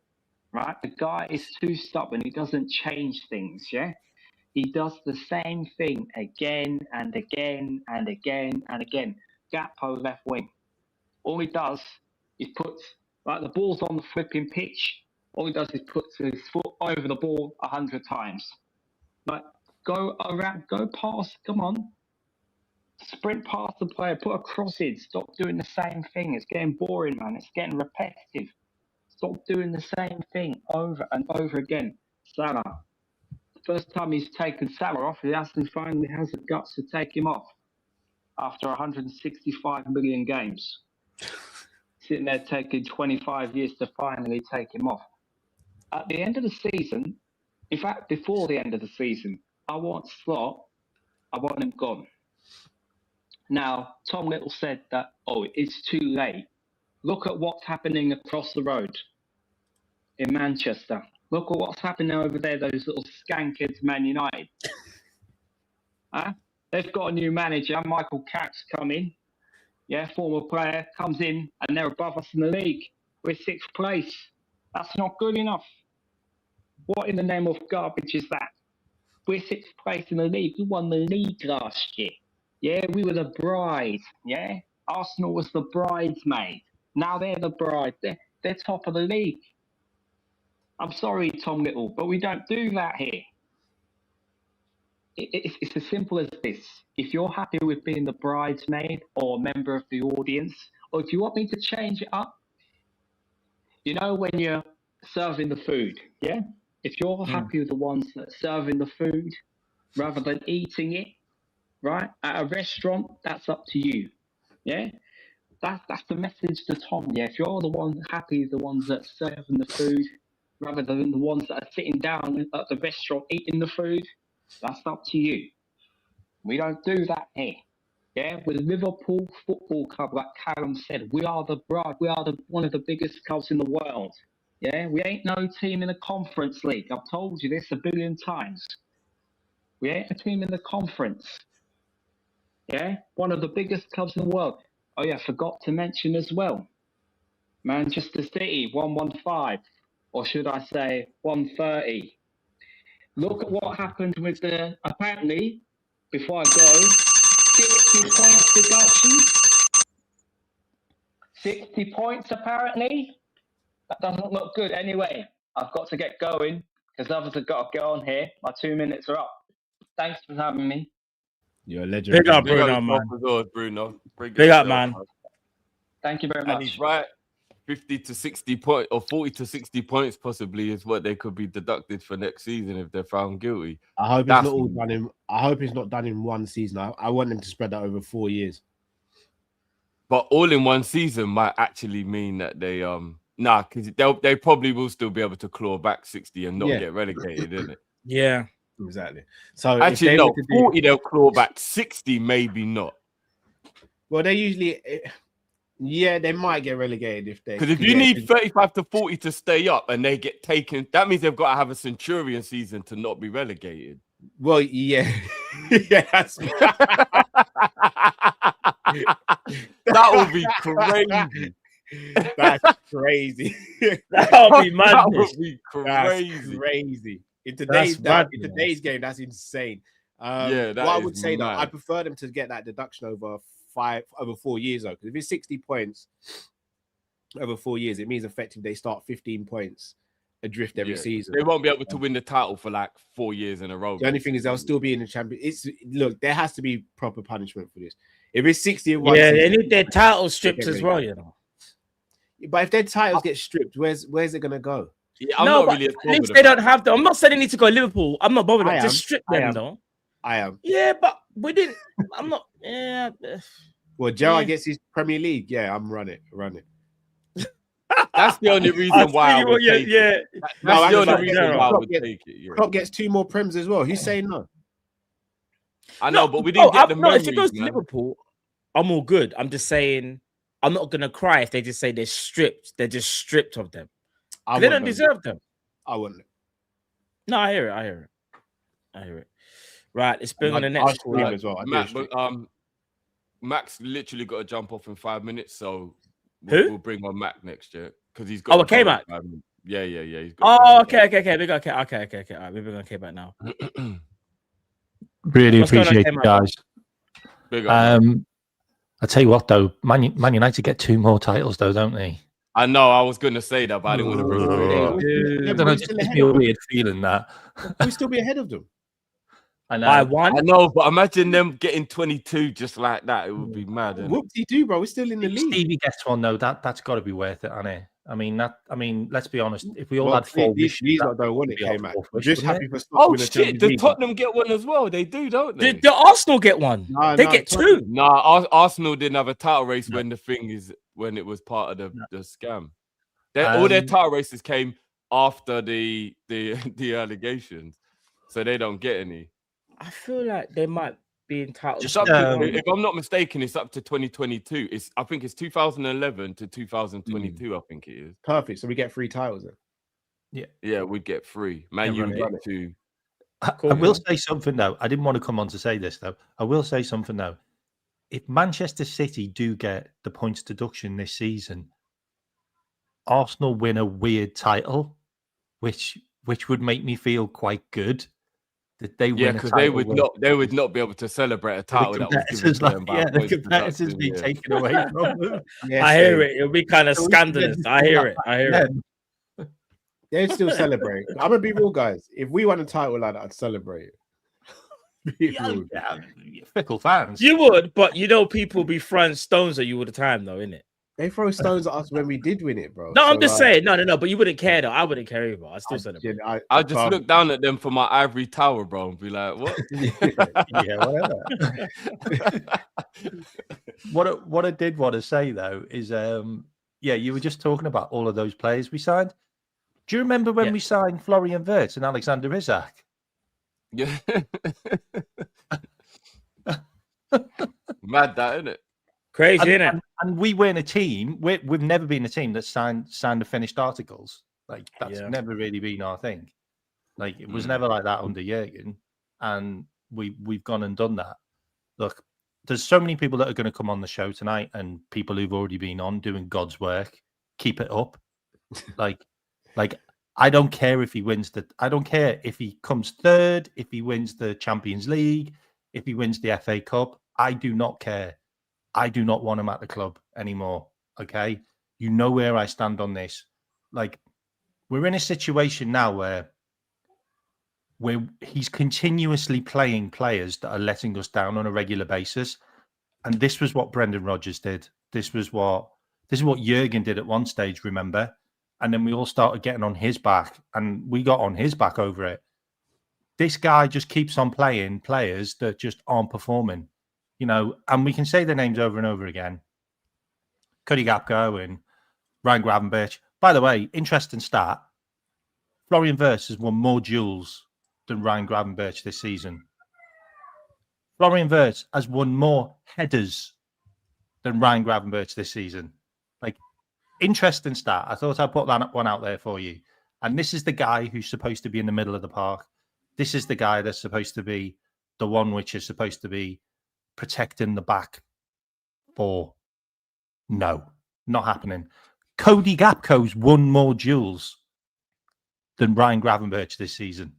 right? The guy is too stubborn. He doesn't change things, yeah? He does the same thing again and again and again and again. Gakpo left wing. All he does is puts, like the ball's on the flipping pitch, all he does is puts his foot over the ball 100 times. Like, go around, go past, come on. Sprint past the player, put a cross in. Stop doing the same thing. It's getting boring, man. It's getting repetitive. Stop doing the same thing over and over again. Salah. First time he's taken Salah off, he finally has the guts to take him off after 165 million games. Sitting there taking 25 years to finally take him off. At the end of the season, in fact, before the end of the season, I want Slot, I want him gone. Now, Tom Little said that, it's too late. Look at what's happening across the road in Manchester. Look at what's happening over there, those little skankids, Man United. They've got a new manager, Michael Carrick's coming. Yeah, former player, comes in, and they're above us in the league. We're 6th place. That's not good enough. What in the name of garbage is that? We're 6th place in the league. We won the league last year. Yeah, we were the bride. Yeah, Arsenal was the bridesmaid. Now they're the bride. They're top of the league. I'm sorry, Tom Little, but we don't do that here. It's as simple as this. If you're happy with being the bridesmaid or member of the audience, or if you want me to change it up, you know, when you're serving the food, yeah? If you're happy with the ones that are serving the food rather than eating it, right? At a restaurant, that's up to you, yeah? That's the message to Tom, yeah? If you're the one happy, the ones that are serving the food rather than the ones that are sitting down at the restaurant eating the food, that's up to you. We don't do that here. Yeah, with Liverpool Football Club, like Callum said, we are the bride. We are one of the biggest clubs in the world. Yeah, we ain't no team in the Conference League. I've told you this a billion times. We ain't a team in the conference. Yeah, one of the biggest clubs in the world. Oh yeah, I forgot to mention as well. Manchester City, 115, or should I say 130. Look at what happened with apparently, before I go, 60 points deduction. 60 points apparently. That doesn't look good. Anyway, I've got to get going because others have got to get on here. My 2 minutes are up. Thanks for having me. You're a legend. Big up, Bruno, man. Bruno. Big up, man. Thank you very much. And he's right. 50 to 60 points or 40 to 60 points possibly is what they could be deducted for next season if they're found guilty. I hope it's not all done in. I hope it's not done in one season. I want them to spread that over 4 years. But all in one season might actually mean that they because they probably will still be able to claw back 60 and not get relegated, isn't it? Yeah, exactly. So actually, no, 40 they'll claw back, 60 maybe not. Well, they usually. Yeah, they might get relegated if they. Because if you need 35 to 40 to stay up and they get taken, that means they've got to have a Centurion season to not be relegated. Well, yeah. Yes. That would be crazy. That's crazy. That would be madness. That would be crazy. That's crazy. In today's game, that's insane. Yeah, what I would say though, I prefer them to get that deduction over 4 years though, because if it's 60 points over 4 years, it means effectively they start 15 points adrift every season. They won't be able to win the title for like 4 years in a row. The only thing is they'll still be in the champion. Look, there has to be proper punishment for this. If it's 60 and 1 season, they need their title stripped as well, you know. But if their titles get stripped, where's it gonna go? Yeah, I'm not really at least they don't have them. I'm not saying they need to go Liverpool. I'm not bothered. Just strip them though. I am. Yeah, but we didn't. I'm not. Yeah. Well, Gerrard gets his Premier League. Yeah, I'm run it. That's the only reason why I would take it. That's the only reason why I would take it. Yeah. Klopp gets 2 more Prems as well. Who's saying no? I know, but we didn't get the memories, if it goes to Liverpool, I'm all good. I'm just saying I'm not gonna cry if they just say they're stripped. They're just stripped of them. They don't deserve them. I wouldn't. No, I hear it. Right, let's bring on the next call as well. Max literally got to jump off in 5 minutes, so we'll bring on Mac next year because he's got. Oh, okay, Mac. Yeah. He's got okay. We got okay. All right, we're gonna K-Mac now. Really appreciate it, guys. I tell you what, though, Man United get 2 more titles, though, don't they? I know. I was going to say that, but I didn't want to bring it. I don't know. It gives me a weird feeling that we'll still be ahead of them. I know. By 1. I know, but imagine them getting 22 just like that. It would be mad. Whoop-de-doo, bro. We're still in the league. Stevie gets one, though. That's got to be worth it, hasn't it? I mean, let's be honest. If we all had 4, these don't want it, K-Mac. Just happy for. Oh shit! Does Tottenham get one as well? They do, don't they? The Arsenal get one. They get 2. Nah, Arsenal didn't have a title race when it was part of the scam. All their title races came after the allegations, so they don't get any. I feel like they might be entitled. If I'm not mistaken, it's up to 2022. I think it's 2011 to 2022. I think it is. Perfect. So we get 3 titles then. Yeah, we'd get 3. Man, you get 2. I will say something though. I didn't want to come on to say this though. I will say something though. If Manchester City do get the points deduction this season, Arsenal win a weird title, which would make me feel quite good. That they win because they would not be able to celebrate a title that was given to them by the competitors be taken away from them. I hear it. It'll be kind of scandalous. I hear it. They'd still celebrate. I'm gonna be real, guys. If we won a title like that, I'd celebrate it. Fickle fans. You would, but people be throwing stones at you all the time, though, innit? They throw stones at us when we did win it, bro. No, I'm just saying. No. But you wouldn't care, though. I wouldn't care either. I still celebrate. I just look down at them for my ivory tower, bro, and be like, what? Whatever. What I did want to say though is, you were just talking about all of those players we signed. Do you remember when we signed Florian Wirtz and Alexander Isak? Yeah. Mad that, isn't it? Crazy, innit? And we weren't a team. We've never been a team that signed the finished articles. Like that's never really been our thing. Like it was never like that under Jurgen, and we've gone and done that. Look, there's so many people that are going to come on the show tonight, and people who've already been on doing God's work. Keep it up. like I don't care if he wins I don't care if he comes 3rd, if he wins the Champions League, if he wins the FA Cup. I do not care. I do not want him at the club anymore. Okay. You know where I stand on this. Like, we're in a situation now where he's continuously playing players that are letting us down on a regular basis. And this was what Brendan Rodgers did. This is what Jurgen did at one stage, remember? And then we all started getting on his back, and we got on his back over it. This guy just keeps on playing players that just aren't performing. And we can say their names over and over again. Cody Gakpo and Ryan Gravenberch. By the way, interesting stat. Florian Wirtz has won more duels than Ryan Gravenberch this season. Florian Wirtz has won more headers than Ryan Gravenberch this season. Like, interesting stat. I thought I'd put that one out there for you. And this is the guy who's supposed to be in the middle of the park. This is the guy that's supposed to be the one which is supposed to be protecting the back four. No, not happening. Cody Gapco's won more duels than Ryan Gravenberch this season.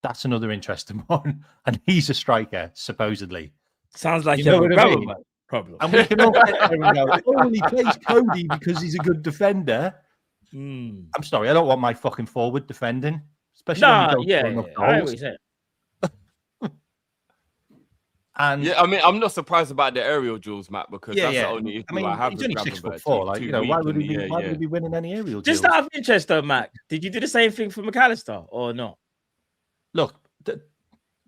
That's another interesting one. And he's a striker, supposedly. Sounds like you know what I mean? Problem. And we can all sit there and go, oh, he plays Cody because he's a good defender. I'm sorry, I don't want my fucking forward defending. Especially when you don't score enough goals. And yeah, I mean, I'm not surprised about the aerial duels, Matt, because that's the only issue I have he's with only Gravenberch. 6'4". Like, you know, why would he be winning any aerial duels? Just out of interest, though, Matt, did you do the same thing for McAllister or not? Look,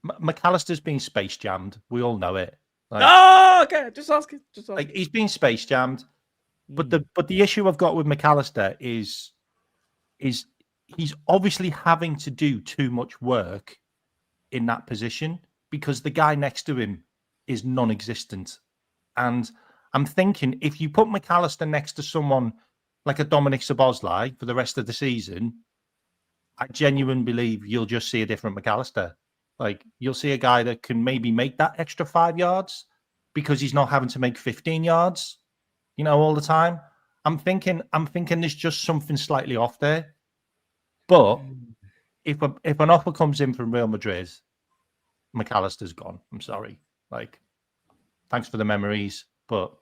McAllister's been space jammed. We all know it. Like, okay. Just asking. Like, he's been space jammed. But the issue I've got with McAllister is he's obviously having to do too much work in that position because the guy next to him is non-existent. And I'm thinking if you put McAllister next to someone like a Dominic Szoboszlai for the rest of the season, I genuinely believe you'll just see a different McAllister. Like, you'll see a guy that can maybe make that extra 5 yards because he's not having to make 15 yards, you know, all the time. I'm thinking there's just something slightly off there. But if an offer comes in from Real Madrid, McAllister's gone. I'm sorry. Like, thanks for the memories, but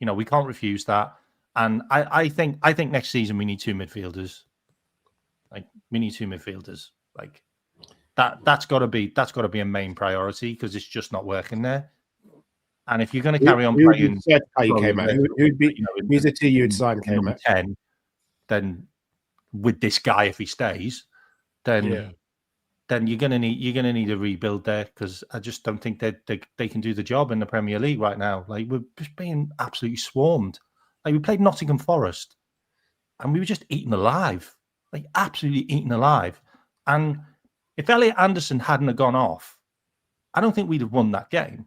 you know, we can't refuse that. And I think next season we need two midfielders. Like, we need two midfielders. Like, that's got to be a main priority because it's just not working there. And if you're going to carry on playing, who's the two you'd sign number 10, then with this guy, if he stays, then you're gonna need a rebuild there because I just don't think that they can do the job in the Premier League right now. Like, we're just being absolutely swarmed. Like, we played Nottingham Forest and we were just eaten alive, like absolutely eaten alive. And if Elliot Anderson hadn't have gone off, I don't think we'd have won that game.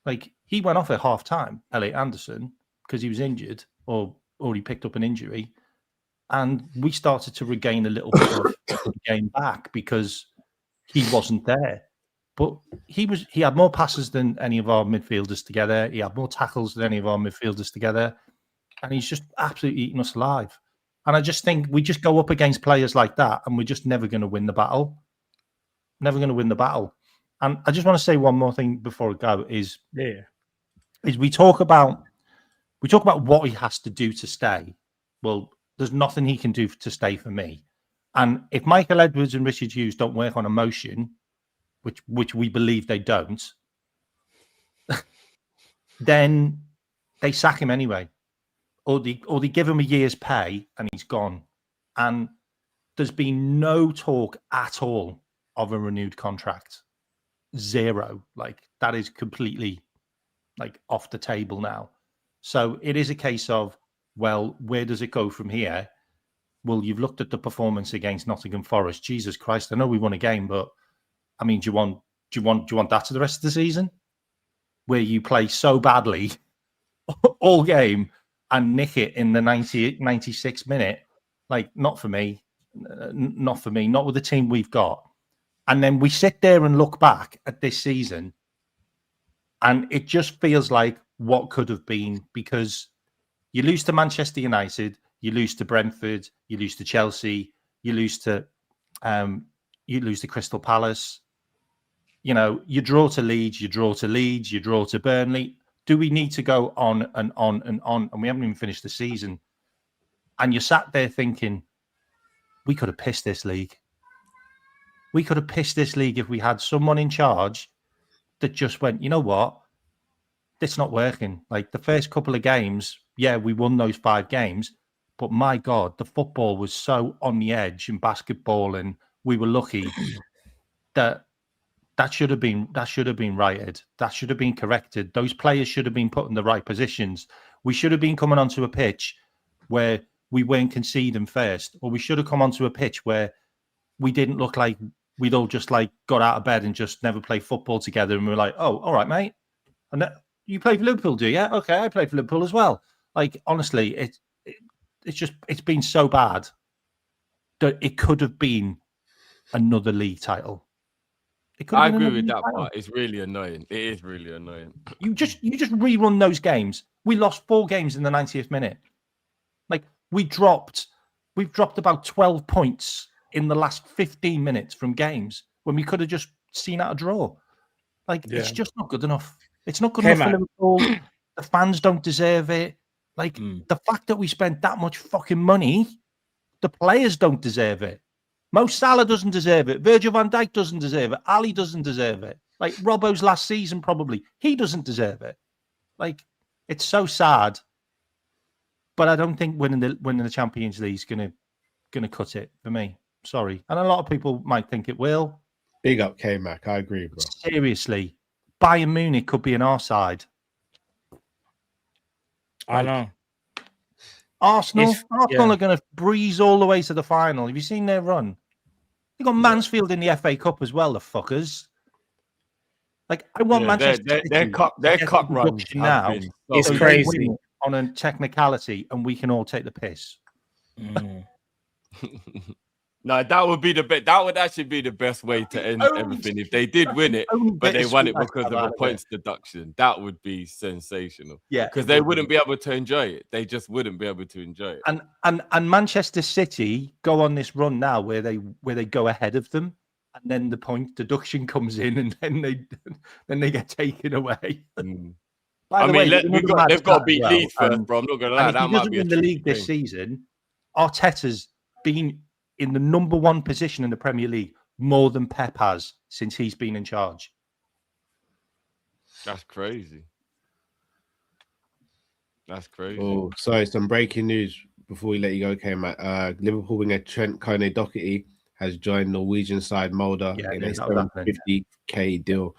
Like, he went off at half time, Elliot Anderson, because he was injured or he picked up an injury. And we started to regain a little bit of the game back because he wasn't there. But he had more passes than any of our midfielders together. He had more tackles than any of our midfielders together. And he's just absolutely eating us alive. And I just think we just go up against players like that and we're just never going to win the battle. Never going to win the battle. And I just want to say one more thing before I go is we talk about what he has to do to stay. Well, there's nothing he can do to stay for me. And if Michael Edwards and Richard Hughes don't work on emotion, which we believe they don't, then they sack him anyway. Or they give him a year's pay and he's gone. And there's been no talk at all of a renewed contract. Zero. Like, that is completely like off the table now. So it is a case of, well, where does it go from here? Well, you've looked at the performance against Nottingham Forest. Jesus Christ, I know we won a game, but I mean, do you want that to the rest of the season? Where you play so badly all game and nick it in the 96th minute? Like, not for me. Not for me. Not with the team we've got. And then we sit there and look back at this season and it just feels like what could have been, because you lose to Manchester United, you lose to Brentford, you lose to Chelsea, you lose to Crystal Palace. You know, you draw to Leeds, you draw to Burnley. Do we need to go on and on and on? And we haven't even finished the season. And you sat there thinking, we could have pissed this league. We could have pissed this league if we had someone in charge that just went, you know what? It's not working. Like, the first couple of games, yeah, we won those 5 games, but my God, the football was so on the edge in basketball, and we were lucky that should have been righted. That should have been corrected. Those players should have been put in the right positions. We should have been coming onto a pitch where we weren't conceding first, or we should have come onto a pitch where we didn't look like we'd all just like got out of bed and just never played football together, and we were like, oh, all right, mate. And You play for Liverpool, do you? Okay, I play for Liverpool as well. Like, honestly, it's been so bad that it could have been another league title. I agree with that part. It's really annoying. It is really annoying. You just rerun those games. We lost 4 games in the 90th minute. Like, we've dropped about 12 points in the last 15 minutes from games when we could have just seen out a draw. Like, it's just not good enough. It's not good enough for Liverpool. The fans don't deserve it. Like, the fact that we spent that much fucking money, the players don't deserve it. Mo Salah doesn't deserve it. Virgil van Dijk doesn't deserve it. Ali doesn't deserve it. Like, Robbo's last season, probably. He doesn't deserve it. Like, it's so sad. But I don't think winning the Champions League is gonna cut it for me. Sorry. And a lot of people might think it will. Big up K-Mac. I agree, bro. Seriously. Bayern Munich could be on our side. I know. Arsenal are going to breeze all the way to the final. Have you seen their run? They got Mansfield in the FA Cup as well, the fuckers. Like, I want Manchester City. Their cup run now. It's crazy on a technicality, and we can all take the piss. No, that would be the best. That would actually be the best way to end everything if they did win it, but they won it because of a points deduction. That would be sensational. Yeah, because they wouldn't be able to enjoy it. They just wouldn't be able to enjoy it. And Manchester City go on this run now where they go ahead of them, and then the point deduction comes in, and then they get taken away. By the way, they've got to beat Leeds first, bro. I'm not going to lie. That might be in the league this season. Arteta's been in the number 1 position in the Premier League more than Pep has since he's been in charge. That's crazy. That's crazy. Oh, sorry, some breaking news before we let you go, K-Mac. Liverpool winger Trent Kone-Doherty has joined Norwegian side Molde in a $750K deal.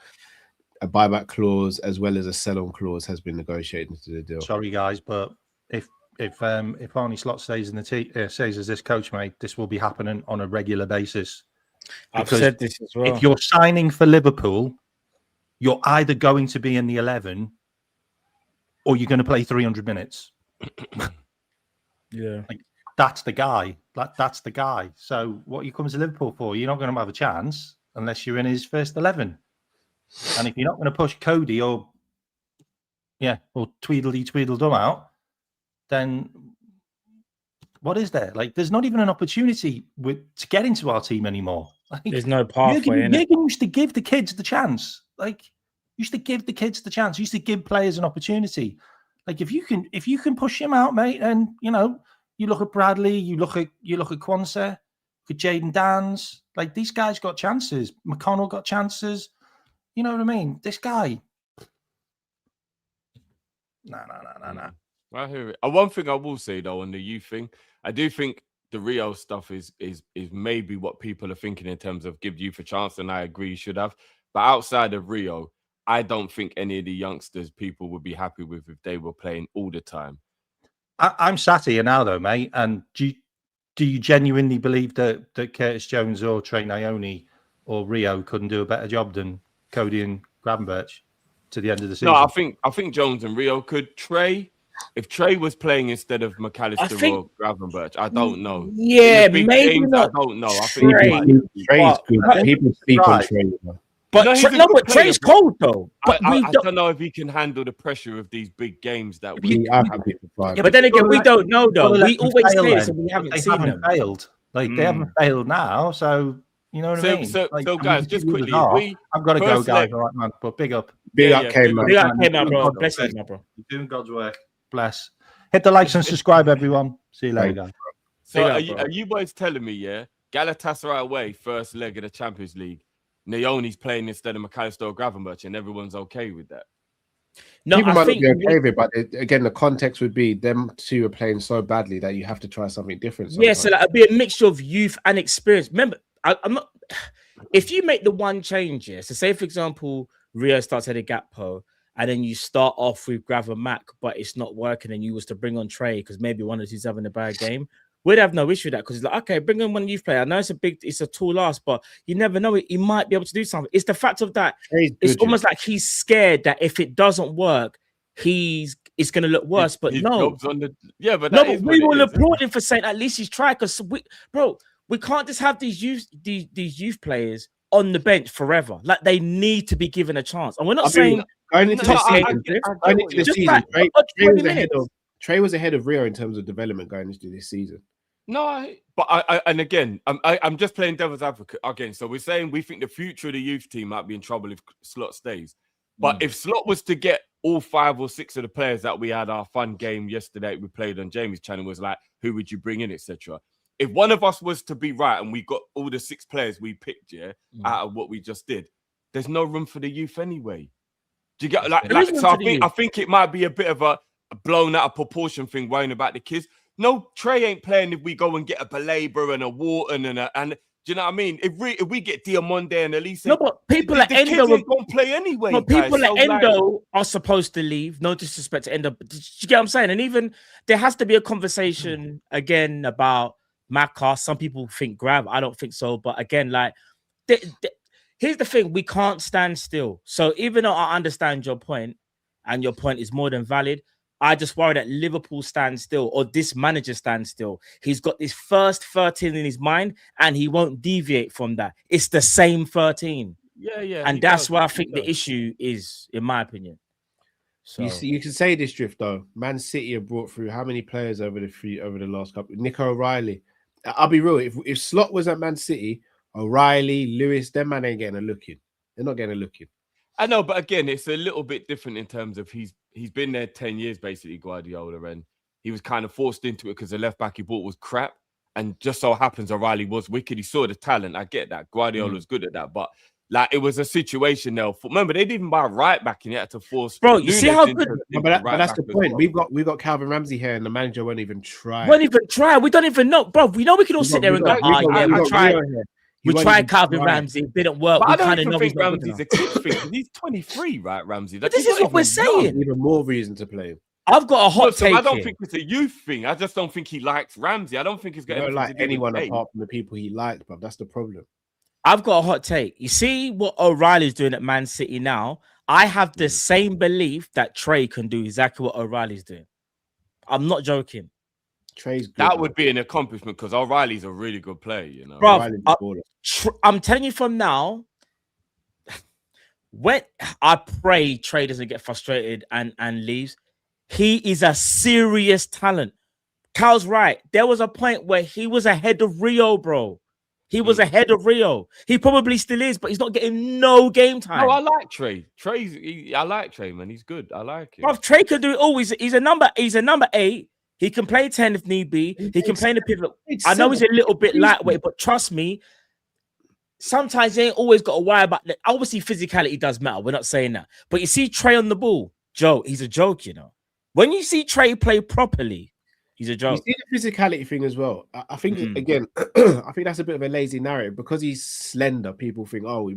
A buyback clause as well as a sell-on clause has been negotiated into the deal. Sorry, guys, but if Arne Slot stays in the team, stays as this coach, mate, this will be happening on a regular basis. I've said this as well. If you're signing for Liverpool, you're either going to be in the 11 or you're going to play 300 minutes. Yeah, like, that's the guy. That's the guy. So what you come to Liverpool for? You're not going to have a chance unless you're in his first 11. And if you're not going to push Cody or Tweedledum out, then what is there? Like, there's not even an opportunity to get into our team anymore. Like, there's no pathway. Jürgen used to give the kids the chance. Like, used to give the kids the chance. Used to give players an opportunity. Like, if you can push him out, mate, and you look at Bradley, you look at Quansah, look at Jaden Dans. Like, these guys got chances. McConnell got chances. You know what I mean? This guy. No. I hear it. One thing I will say though on the youth thing, I do think the Rio stuff is maybe what people are thinking in terms of give youth a chance, and I agree you should have. But outside of Rio, I don't think any of the youngsters people would be happy with if they were playing all the time. I'm sat here now though, mate, and do you genuinely believe that Curtis Jones or Trey Ione or Rio couldn't do a better job than Cody and Gravenberch to the end of the season? No, I think Jones and Rio could. If Trey was playing instead of McAllister or Gravenberch, I don't know. Yeah, maybe games, not. I don't know. I think Trey's good. People speak on Trey. But Trey's cold though. But I don't know if he can handle the pressure of these big games that we have. Yeah, but then again, we don't know though. We always say this, and we haven't seen them. Failed. Like they haven't failed now, so you know what I mean. So guys, just quickly, I've got to go, guys. All right, man. But big up, K-Mac. Big up, bro. Bless you, bro. You're doing God's work. Bless. Hit the likes and subscribe, everyone. See you later, guys. So are you boys telling me, Galatasaray away, first leg of the Champions League, Naomi's playing instead of McAllister or Gravenberch, and everyone's okay with that? No, people might not be okay with it, but again, the context would be them two are playing so badly that you have to try something different. Yeah, so it'd be a mixture of youth and experience. Remember, I'm not. If you make the one change, so say for example, Rio starts at a Gakpo, and then you start off with Gravenberch, but it's not working, and you was to bring on Trey because maybe one or two's having a bad game. we'd have no issue with that because it's like, okay, bring in one youth player. I know it's a tall ask, but you never know. He might be able to do something. It's the fact of that. It's almost like he's scared that if it doesn't work, it's going to look worse. But no, but we will applaud him for saying at least he's tried. Because we can't just have these youth players on the bench forever. Like they need to be given a chance. And we're not saying going into the season, Trey was ahead of Rio in terms of development going into this season. No, I'm just playing devil's advocate again. So we're saying we think the future of the youth team might be in trouble if Slot stays. But if Slot was to get all 5 or 6 of the players that we had our fun game yesterday, we played on Jamie's channel, was like, who would you bring in, etc. If one of us was to be right and we got all the 6 players we picked, out of what we just did, there's no room for the youth anyway. Do you get so I think it might be a bit of a blown out of proportion thing worrying about the kids. No, Trey ain't playing if we go and get a Baleba and a Wharton and do you know what I mean? If we get Diamonde and Elise, no, but people at Endo won't play anyway. But people at Endo are supposed to leave. No disrespect to Endo, but do you get what I'm saying? And even there has to be a conversation again about Macca. Some people think Grav. I don't think so. But again, like here's the thing: we can't stand still. So even though I understand your point, and your point is more than valid, I just worry that Liverpool stands still, or this manager stands still. He's got this first 13 in his mind, and he won't deviate from that. It's the same 13. Yeah. And that's where I think the issue is, in my opinion. So you can say this, Drift, though. Man City have brought through how many players over the last couple? Nico O'Reilly. I'll be real. If Slot was at Man City, O'Reilly, Lewis, them man ain't getting a look in. They're not getting a look in. I know, but again, it's a little bit different in terms of he's been there 10 years, basically, Guardiola, and he was kind of forced into it because the left back he bought was crap. And just so happens O'Reilly was wicked. He saw the talent. I get that. Guardiola was good at that. But like it was a situation now. Remember, they didn't even buy right back and you had to force. Bro, you see how good. But that's the point. We've got Calvin Ramsey here, and the manager won't even try. We don't even know, bro. We know we can all sit there and go, I tried. We tried Calvin Ramsey, it didn't work. But I don't even think Ramsey's a kid thing. He's 23, right, Ramsey? But this is what we're saying. Even more reason to play him. I've got a hot take. I don't think it's a youth thing. I just don't think he likes Ramsey. I don't think he's going to like anyone apart from the people he liked, bro. That's the problem. I've got a hot take. You see what O'Reilly's doing at Man City now? I have the same belief that Trey can do exactly what O'Reilly's doing. I'm not joking. Trey's good, that would be an accomplishment because O'Reilly's a really good player, you know. Bro, I'm telling you from now, when I pray Trey doesn't get frustrated and leaves, he is a serious talent. Cal's right. There was a point where he was ahead of Rio, bro. He was ahead of Rio. He probably still is, but he's not getting no game time. No, I like Trey. I like Trey, man. He's good. I like him. Bro, Trey can do it all. He's a number 8. He can play 10 if need be. He can play in the pivot. I know he's a little bit lightweight, but trust me, sometimes he ain't always got to worry about that. Obviously, physicality does matter. We're not saying that. But you see Trey on the ball, Joe, he's a joke, you know. When you see Trey play properly, he's a joke. You see the physicality thing as well. I think, again, I think that's a bit of a lazy narrative. Because he's slender, people think, you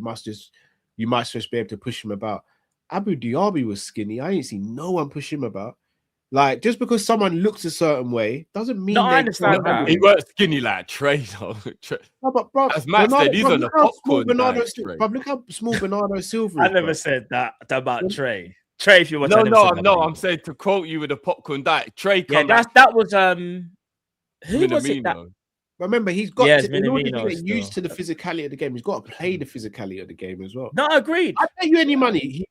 might just be able to push him about. Abu Diaby was skinny. I ain't seen no one push him about. Like, just because someone looks a certain way doesn't mean. No, I understand that. He weren't skinny like Trey, though. No, but bro, as Matt said, he's on the popcorn. Look how small Bernardo Silva is. I never said that about Trey. Trey, if you want I'm saying to quote you with a popcorn diet. Trey, that was who was it that? Remember, he's got to, in order to get used to the physicality of the game, he's got to play the physicality of the game as well. No, I agreed. I bet you any money.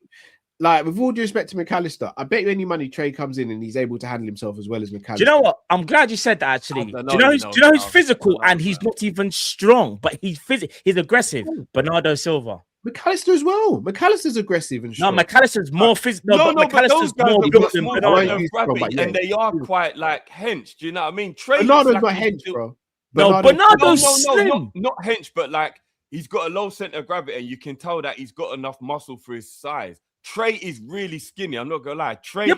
Like, with all due respect to McAllister, I bet you any money Trey comes in and he's able to handle himself as well as McAllister. Do you know what? I'm glad you said that, actually. Do you know who's physical and he's not even strong, but he's aggressive? Bernardo Silva. McAllister as well. McAllister's aggressive and strong. No, McAllister's more physical. No, but McAllister's more built than Bernardo. And they are quite like hench. Do you know what I mean? Bernardo's not hench, bro. Bernardo's slim. Not hench, but like he's got a low center of gravity and you can tell that he's got enough muscle for his size. Trey is really skinny. I'm not gonna lie. Trey,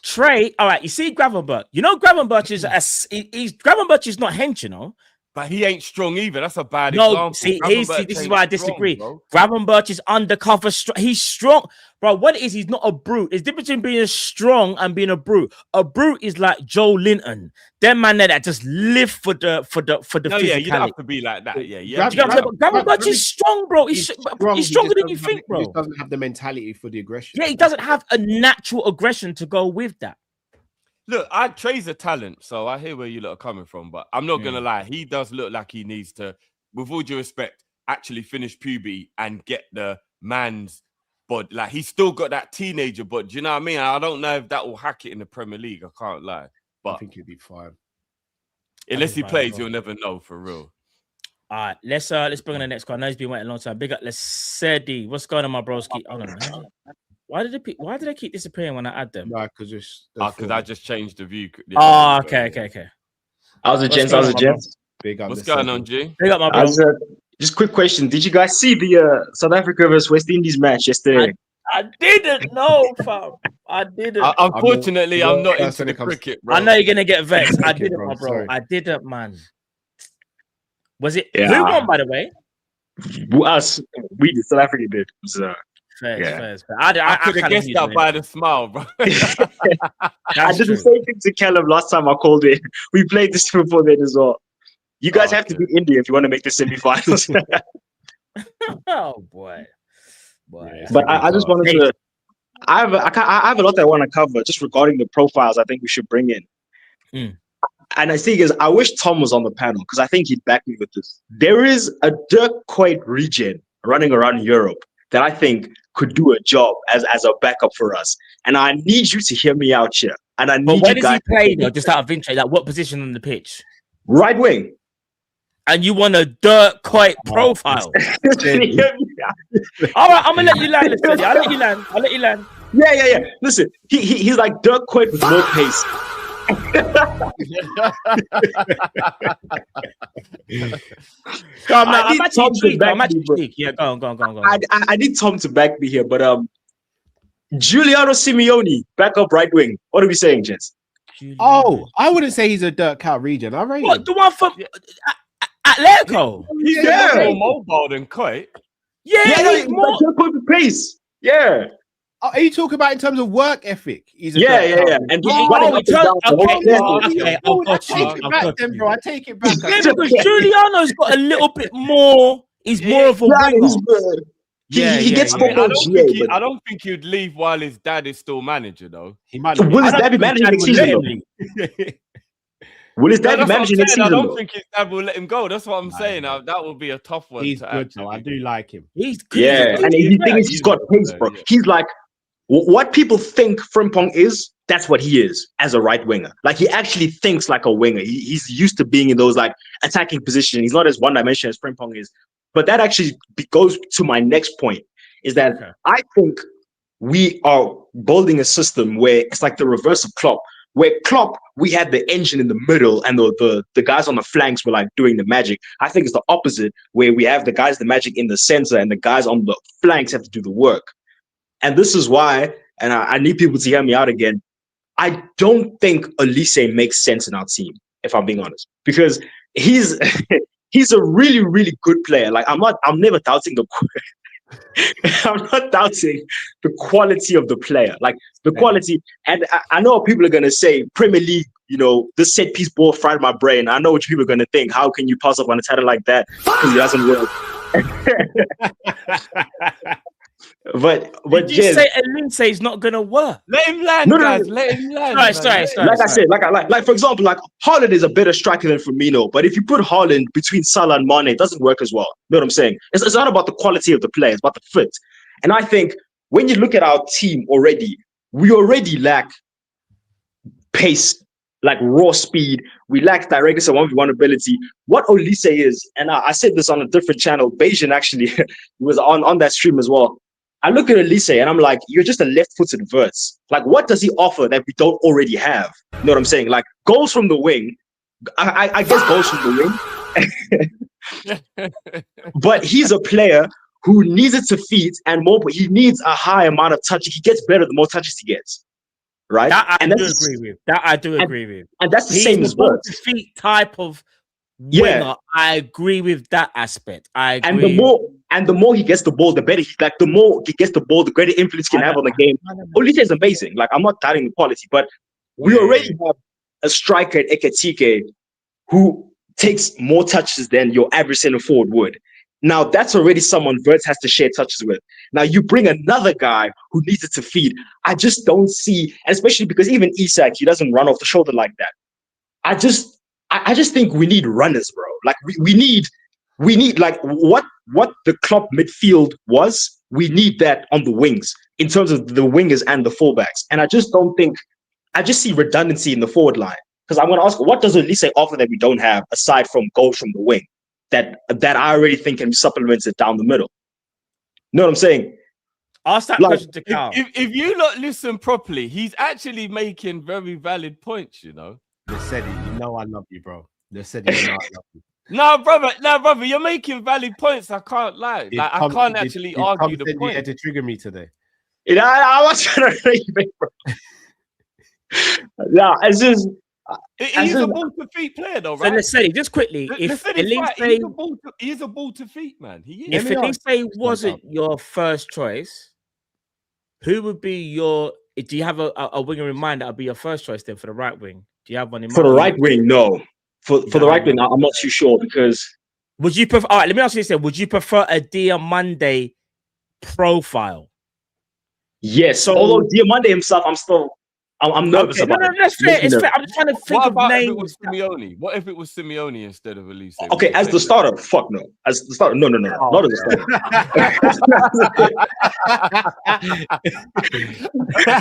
Trey. All right, you see Gravenberch. You know Gravenberch is Gravenberch is not hench. You know, But he ain't strong either. That's a bad No, example. see, Gravenberch this is ain't why I strong, disagree. bro. Gravenberch is undercover. He's strong, bro. What it is, he's not a brute. It's different between being strong and being a brute. A brute is like Joe Linton. Them man there that just live for the No, physicality. yeah, you don't have to be like that. Yeah, yeah. Gravenberch is strong, bro. He's stronger than you think, bro. He just doesn't have the mentality for the aggression. Yeah, he doesn't have a natural aggression to go with that. Look, Trey's a talent, so I hear where you lot are coming from, but I'm not gonna lie, he does look like he needs to, with all due respect, actually finish puberty and get the man's bod. Like he's still got that teenager bod. Do you know what I mean? I don't know if that will hack it in the Premier League. I can't lie, but I think he'll be fine. Unless he plays, you'll never know for real. All right, let's bring on the next card. I know he's been waiting a long time. Big up, let's Sedi. What's going on, my broski? Hold on, man. Why did they keep disappearing when I add them? No, because I just changed the view. Oh, okay. How's it, gents? Big up. What's going on, G? Big up, my bro. Just quick question. Did you guys see the South Africa versus West Indies match yesterday? I didn't know, fam. I didn't. Unfortunately, I'm not into the cricket, bro. I know you're gonna get vexed. I didn't, bro, my bro. sorry. I didn't, man. Was it Yeah. who won, by the way? Us, we did. South Africa did. Fair. I could have guessed that by the smile, bro. I did the same thing to Callum last time I called in. We played this before then as well. You guys have to beat India if you want to make the semi-finals. Oh boy. Yeah, but I just wanted to. I have a lot that I want to cover just regarding the profiles. I think we should bring in. And I think I wish Tom was on the panel because I think he'd back me with this. There is a Dirk Kuyt regen running around Europe that I think could do a job as a backup for us. And I need you to hear me out here. And I need but where you does guys he play though? Just out of interest, like what position on the pitch? Right wing. And you want a Dirk Kuyt profile? All right, I'm gonna let you land. Listen, I'll let you land. Yeah. Listen, he's like Dirk Kuyt with more pace. I'm actually intrigued. Yeah, go on. I need Tom to back me here, but Giuliano Simeone, backup right wing. What are we saying, gents? Oh, I wouldn't say he's a Dirk Kuyt regen. I rate him. What, the one from Atletico? He's more mobile than Kuyt. He's more Dirk Kuyt with pace. Yeah. Are you talking about in terms of work ethic? He's a yeah. And I take it back. Yeah, because Giuliano's got a little bit more. He's more of a winger. He gets more. I don't think he'd leave while his dad is still manager, though. He might. Will his dad be managing next season? Will his dad be managing next season? I don't think his dad will let him go. That's what I'm saying. That would be a tough one. He's good, though. I do like him. He's good. Yeah, and the thing is, he's got pace, bro. He's like what people think Frimpong is. That's what he is as a right winger. Like he actually thinks like a winger. He's used to being in those like attacking positions. He's not as one dimensional as Frimpong is. But that actually goes to my next point. Is that I think we are building a system where it's like the reverse of Klopp. Where Klopp, we had the engine in the middle and the guys on the flanks were like doing the magic. I think it's the opposite, where we have the guys, the magic in the center, and the guys on the flanks have to do the work. And this is why, and I need people to hear me out again, I don't think Elise makes sense in our team, if I'm being honest. Because he's a really, really good player. Like I'm never doubting I'm not doubting the quality of the player, like the quality. And I know what people are going to say, Premier League, this set piece ball fried my brain. I know what people are going to think. How can you pass up on a talent like that? Because he doesn't work. But did you say Elise is not going to work? Let him land, guys. Let him land. Sorry. Like I said, like for example, like Haaland is a better striker than Firmino. But if you put Haaland between Salah and Mane, it doesn't work as well. You know what I'm saying? It's not about the quality of the player. It's about the fit. And I think when you look at our team already, we already lack pace, like raw speed. We lack directness and 1v1 ability. What Olise is, and I said this on a different channel, Bayesian actually was on that stream as well. I look at Elise and I'm like, you're just a left-footed verts. Like, what does he offer that we don't already have? You know what I'm saying? Like, goals from the wing. I guess goals from the wing. But he's a player who needs it to feed and more. He needs a high amount of touch. He gets better the more touches he gets. Right? That I do agree with. And that's the same as Verts. Feet type of winger. I agree with that aspect. I agree. And the more he gets the ball, the better. The more he gets the ball, the greater influence he can have on the game. Olise is amazing. Like, I'm not doubting the quality, but we already have a striker at Ekatike who takes more touches than your average center forward would. Now, that's already someone Wirtz has to share touches with. Now, you bring another guy who needs it to feed. I just don't see, and especially because even Isak, he doesn't run off the shoulder like that. I just think we need runners, bro. Like, we need like what the Klopp midfield was. We need that on the wings in terms of the wingers and the fullbacks. And I just see redundancy in the forward line. Because I'm going to ask, what does Olise offer that we don't have aside from goals from the wing that I already think can be supplemented down the middle? You know what I'm saying? Ask that question to Cal. If you not listen properly, he's actually making very valid points, you know. They said it. You know I love you, bro. They said you know I love you. No, brother, you're making valid points. I can't lie. Like, I can't actually argue the point. You had to trigger me today. Yeah, I was trying to make it, bro. No, it's just... He's a ball to feet player, though, right? So let's say just quickly, if Elise, he's a ball to feet man. He if is. Elise wasn't your first choice, who would be your? Do you have a winger in mind that would be your first choice then for the right wing? Do you have one in mind? For the right wing, no. For the right wing, I'm not too sure because. Would you prefer? All right, let me ask you this: then. Would you prefer a Diamande profile? Yes. So, although Diamande himself, I'm nervous about it. No, that's fair. It's fair. I'm just trying to think of names. If it was Simeone? What if it was Simeone instead of Elise? Okay, as the starter, fuck no. As the starter, no, not as the starter.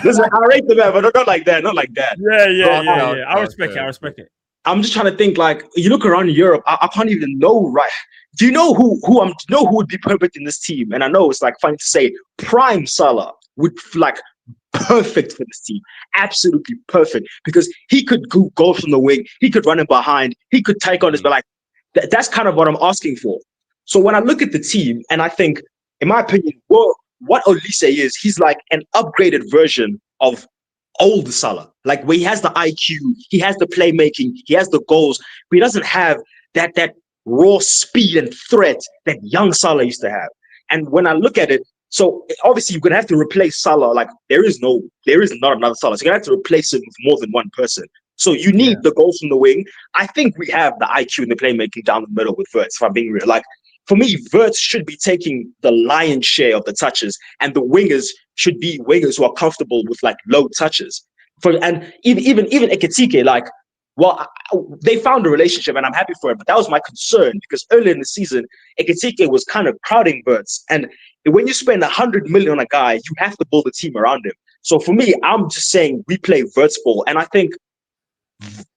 Listen, I rate the man, but not like that. Not like that. Yeah. I respect it. I'm just trying to think. Like, you look around Europe, I can't even know. Right? Do you know who would be perfect in this team? And I know it's like funny to say, prime Salah would like. Perfect for this team, absolutely perfect, because he could go from the wing, he could run in behind, he could take on his, but like that's kind of what I'm asking for. So when I look at the team, and I think, in my opinion, what Olise is, he's like an upgraded version of old Salah, like where he has the IQ, he has the playmaking, he has the goals, but he doesn't have that raw speed and threat that young Salah used to have. And when I look at it, so obviously you're gonna have to replace Salah. Like there is not another Salah. So you're gonna have to replace it with more than one person. So you need the goals from the wing. I think we have the IQ and the playmaking down the middle with Wirtz, if I'm being real. Like for me, Wirtz should be taking the lion's share of the touches, and the wingers should be wingers who are comfortable with like low touches. And even Ekatike, like, well, they found a relationship, and I'm happy for it. But that was my concern because earlier in the season, Ekatike was kind of crowding Wirtz, and when you spend 100 million on a guy, you have to build a team around him. So for me, I'm just saying we play Wirtz ball, and I think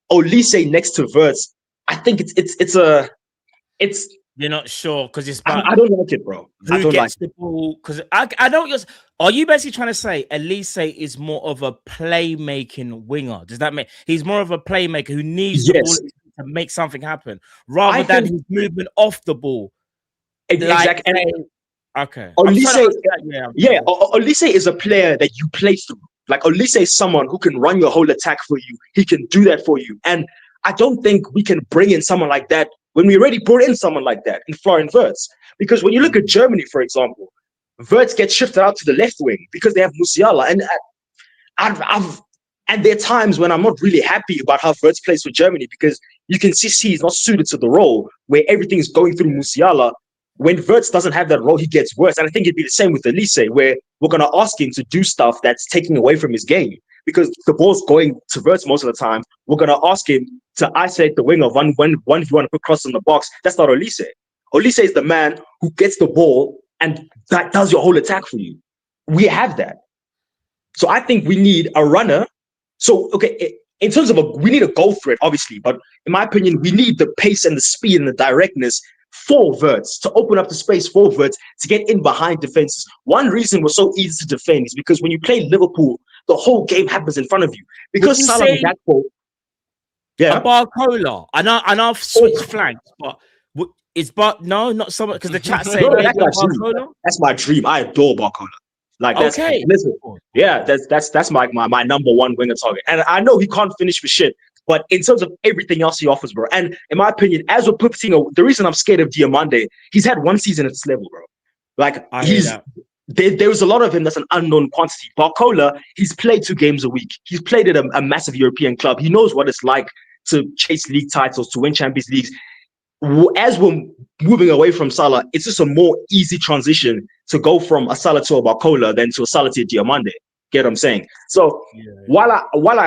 Olise next to Wirtz, I think it's. You're not sure because it's. I don't like it, bro. Who gets the ball? Because I don't. Are you basically trying to say Elise is more of a playmaking winger? Does that mean he's more of a playmaker who needs the ball to make something happen rather than his movement off the ball? Exactly. Okay. Olise is a player that you play through. Like Olise is someone who can run your whole attack for you. He can do that for you. And I don't think we can bring in someone like that when we already brought in someone like that in Florian Wirtz. Because when you look at Germany, for example, Wirtz gets shifted out to the left wing because they have Musiala. And there are times when I'm not really happy about how Wirtz plays for Germany because you can see he's not suited to the role where everything is going through Musiala. When Wirtz doesn't have that role, he gets worse. And I think it'd be the same with Elise, where we're going to ask him to do stuff that's taking away from his game. Because the ball's going to Wirtz most of the time, we're going to ask him to isolate the winger when you want to put crosses in the box. That's not Olise. Olise is the man who gets the ball and that does your whole attack for you. We have that. So I think we need a runner. So, okay, in terms of we need a goal threat, obviously. But in my opinion, we need the pace and the speed and the directness for Wirtz, to open up the space for Wirtz, to get in behind defenses. One reason we're so easy to defend is because when you play Liverpool, the whole game happens in front of you. Because Salah is that ball. Yeah. Barcola. I know I've switched flanks, but not someone because the chat saying Barcola. That's my dream. I adore Barcola. Like that's listen, yeah, that's my number one winger target. And I know he can't finish for shit. But in terms of everything else he offers, bro, and in my opinion, as with Pochettino, the reason I'm scared of Diamande, he's had one season at this level, bro. Like there was a lot of him that's an unknown quantity. Barcola, he's played 2 games a week. He's played at a massive European club. He knows what it's like to chase league titles, to win Champions Leagues. As we're moving away from Salah, it's just a more easy transition to go from a Salah to a Barcola than to a Salah to a Diamande. Get what I'm saying? So while I,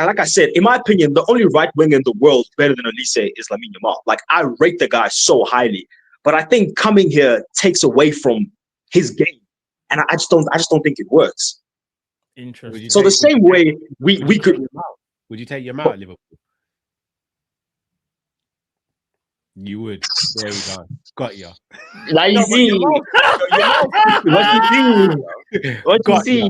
like I said, in my opinion, the only right winger in the world better than Elise is Lamine Yamal. Like, I rate the guy so highly, but I think coming here takes away from his game, and I just don't think it works. Interesting. So the same way we could. Would you take Yamal at Liverpool? You would. There we go. Got you. Like you see. What you see?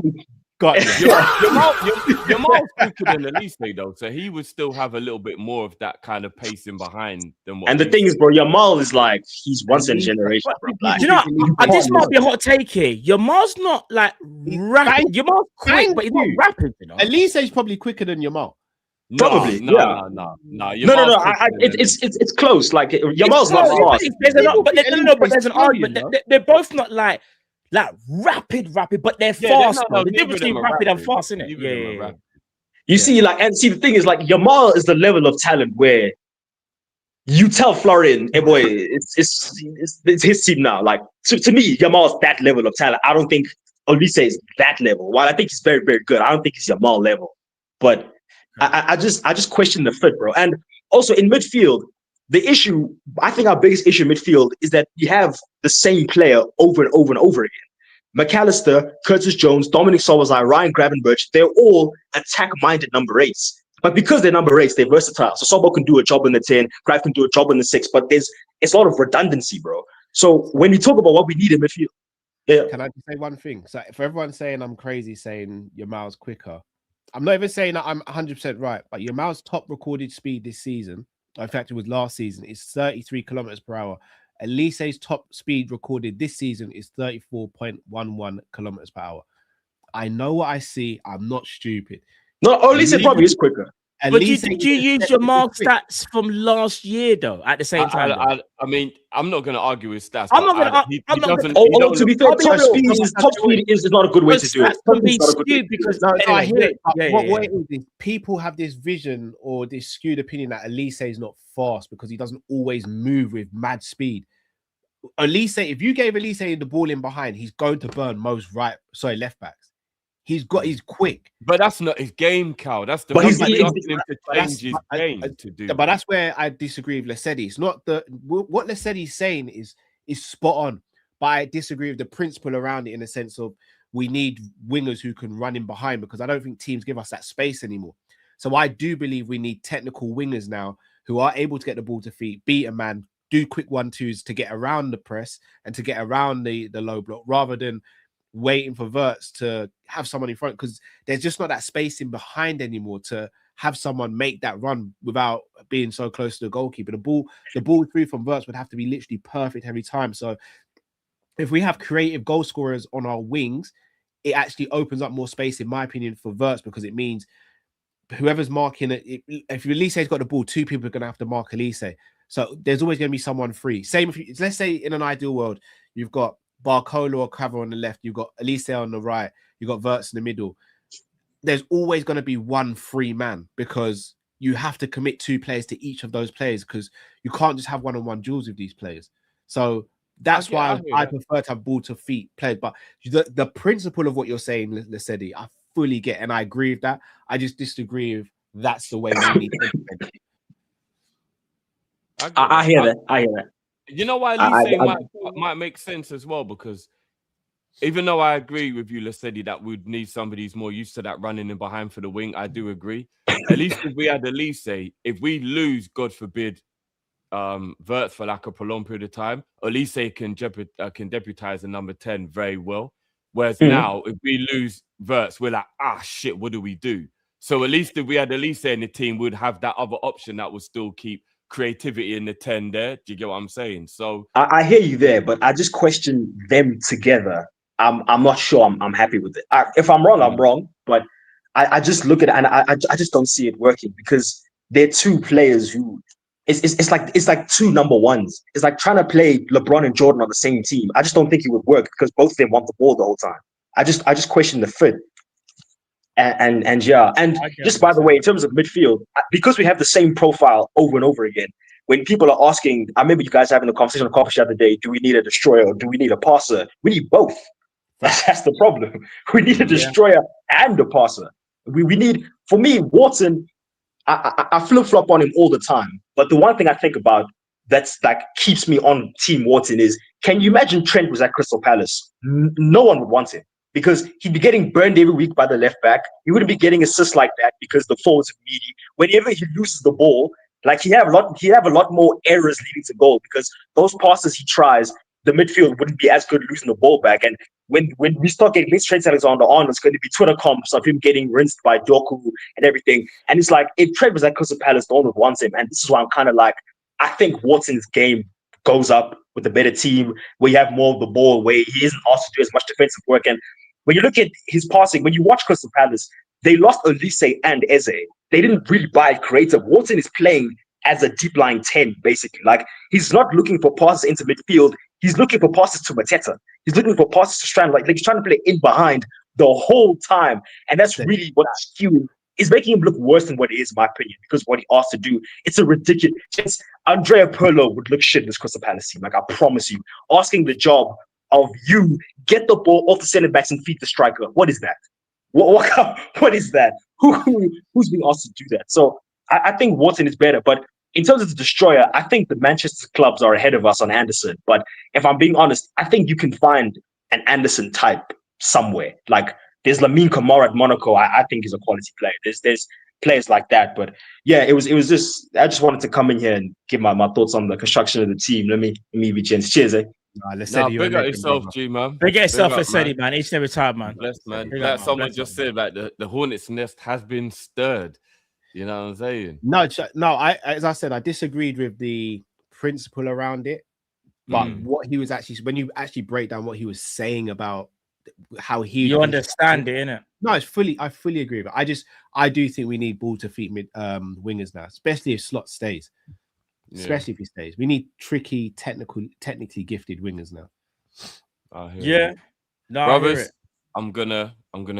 Got Yamal's quicker than Elise though, so he would still have a little bit more of that kind of pacing behind than what. And the thing is, bro, Yamal is like he's once in a generation, bro. Like, do you know, this might be a hot take here. Yamal's not like rapid. Yamal's quick, but he's not rapid. You know, Elise is probably quicker than Yamal. Probably, no. It's close. Like Yamal's not fast. There's an argument. They're both not like rapid, but they're fast. The difference between rapid and fast, isn't it? Yeah. You see, like, and see, the thing is, like, Yamal is the level of talent where you tell Florian, hey boy, it's his team now. Like, to me, Yamal is that level of talent. I don't think Olise is that level. While I think he's very, very good, I don't think he's Yamal level. But I just question the fit, bro. And also in midfield, the issue, I think our biggest issue in midfield is that we have the same player over and over and over again. McAllister, Curtis Jones, Dominic Szoboszlai, Ryan Gravenberch, they're all attack-minded number 8s. But because they're number 8s, they're versatile. So Sobo can do a job in the 10, Grav can do a job in the 6, but it's a lot of redundancy, bro. So when we talk about what we need in midfield, Can I just say one thing? So for everyone saying I'm crazy saying Yamal's quicker, I'm not even saying that I'm 100% right, but Yamal's top recorded speed this season, in fact, it was last season, is 33 kilometers per hour. Elise's top speed recorded this season is 34.11 kilometers per hour. I know what I see. I'm not stupid. No, Elise probably is quicker. But did you use your mark stats from last year though? At the same time, I mean, I'm not going to argue with stats. I'm not going to. To be fair, top speed is not a good way to do it. Because I hear it. What it is people have this vision or this skewed opinion that Elise is not fast because he doesn't always move with mad speed. Elise, if you gave Elise the ball in behind, he's going to burn most left backs. He's quick, but that's not his game, Cal. That's the. But he's asking him to change his game to do. But that's where I disagree with Lesedi. It's not what Lesedi's saying is spot on, but I disagree with the principle around it in the sense of we need wingers who can run in behind because I don't think teams give us that space anymore. So I do believe we need technical wingers now who are able to get the ball to feet, beat a man, do quick 1-2s to get around the press and to get around the low block rather than waiting for Wirtz to have someone in front because there's just not that space in behind anymore to have someone make that run without being so close to the goalkeeper. The ball through from Wirtz would have to be literally perfect every time. So if we have creative goal scorers on our wings, it actually opens up more space, in my opinion, for Wirtz because it means whoever's marking it, if Elise's got the ball, 2 people are going to have to mark Elise. So there's always going to be someone free. Same if let's say in an ideal world, you've got Barcola or Cravo on the left, you've got Elise on the right, you've got Wirtz in the middle. There's always going to be one free man because you have to commit 2 players to each of those players because you can't just have one-on-one duels with these players. So that's why I prefer to have ball to feet players. But the principle of what you're saying, Lesedi, I fully get and I agree with that. I just disagree with that's the way we need to. I hear that. You know why Elise might make sense as well, because even though I agree with you, Lesedi, that we'd need somebody who's more used to that running in behind for the wing, I do agree. At least if we had Elise, if we lose, God forbid, Wirtz for like a prolonged period of time, Elise can deputize the number 10 very well. Whereas now, if we lose Wirtz, we're like, shit, what do we do? So at least if we had Elise in the team, we'd have that other option that would still keep creativity in the 10 there. Do you get what I'm saying? So I hear you there, but I just question them together. I'm not sure I'm happy with it. If I'm wrong, I'm wrong. But I just look at it and I just don't see it working because they're two players who it's like two number ones. It's like trying to play LeBron and Jordan on the same team. I just don't think it would work because both of them want the ball the whole time. I just question the fit. And yeah, and just by the way, in terms of midfield, because we have the same profile over and over again, when people are asking, I remember you guys having a conversation on Kopish the other day, do we need a destroyer or do we need a passer? We need both. That's the problem. We need a destroyer and a passer. We need, for me, Watson, I flip-flop on him all the time. But the one thing I think about that's like keeps me on Team Watson is, can you imagine Trent was at Crystal Palace? No one would want him because he'd be getting burned every week by the left back. He wouldn't be getting assists like that because the forwards are needy. Whenever he loses the ball, like he'd have a lot more errors leading to goal because those passes he tries, the midfield wouldn't be as good losing the ball back. And when we start getting this Trent Alexander on, it's going to be Twitter comps of him getting rinsed by Doku and everything. And it's like, if Trent was at Crystal Palace, no one would want him. And this is why I'm kind of like, I think Watson's game goes up with a better team where you have more of the ball, where he isn't asked to do as much defensive work. And when you look at his passing, when you watch Crystal Palace, they lost Olise and Eze. They didn't really buy creative. Watson is playing as a deep line 10, basically. Like, he's not looking for passes into midfield. He's looking for passes to Mateta. He's looking for passes to Strand. Like he's trying to play in behind the whole time. And that's really what's skewing. It's making him look worse than what he is, in my opinion, because what he asked to do, it's a ridiculous. Andrea Pirlo would look shit in this Crystal Palace team. Like, I promise you. Asking the job of you, get the ball off the center backs and feed the striker. What is that? What is that? Who's being asked to do that? So I think Watson is better. But in terms of the destroyer, I think the Manchester clubs are ahead of us on Anderson. But if I'm being honest, I think you can find an Anderson type somewhere. Like, there's Lamine Camara at Monaco. I think he's a quality player. There's players like that. But yeah, it was just, I just wanted to come in here and give my thoughts on the construction of the team. Let me be chance. Cheers, eh? Big up yourself, G, man. Big up yourself, Sedi, man. Each and every time, man. Bless, man. Like someone just said, like the Hornets' nest has been stirred. You know what I'm saying? No. As I said, I disagreed with the principle around it, but what he was actually, when you actually break down what he was saying about how you understand it, innit? No, I fully agree with it. I do think we need ball to feet wingers now, especially if Slot stays. Especially if he stays, we need tricky, technically gifted wingers now. No, brothers, I'm gonna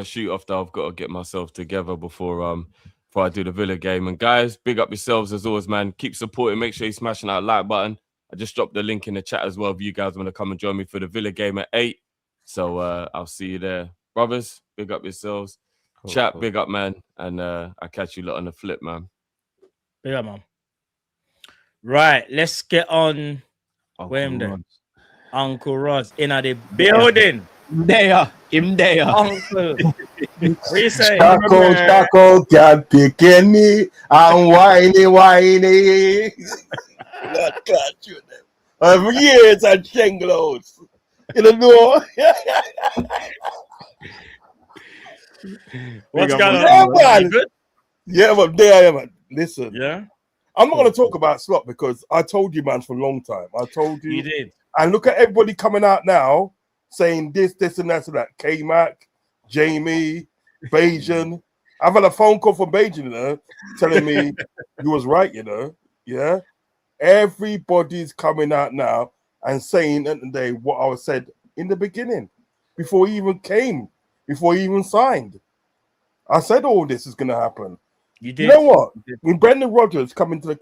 shoot off. I've got to get myself together before I do the Villa game. And guys, big up yourselves as always, man. Keep supporting. Make sure you're smashing that like button. I just dropped the link in the chat as well. If you guys want to come and join me for the Villa game at 8, so I'll see you there, brothers. Big up yourselves. Chat, big up, man, and I'll catch you lot on the flip, man. Big up, man. Right, let's get on. Uncle Roz in the building. Him there. Uncle. What you say? Taco can't pick any and whiny. Not catch you them. Every year it's a jingles. You don't know. What's going on? Yeah, man. Yeah, but there I am. Listen. Yeah. I'm not going to talk about Slot because I told you, man, for a long time. I told you. You did. And look at everybody coming out now saying this, and that, and that. K-Mac, Jamie, Bajan. I've had a phone call from Bajan, telling me you was right, Yeah. Everybody's coming out now and saying at the day what I said in the beginning, before he even came, before he even signed. I said all this is going to happen. You did. You know what? When Brendan Rodgers come into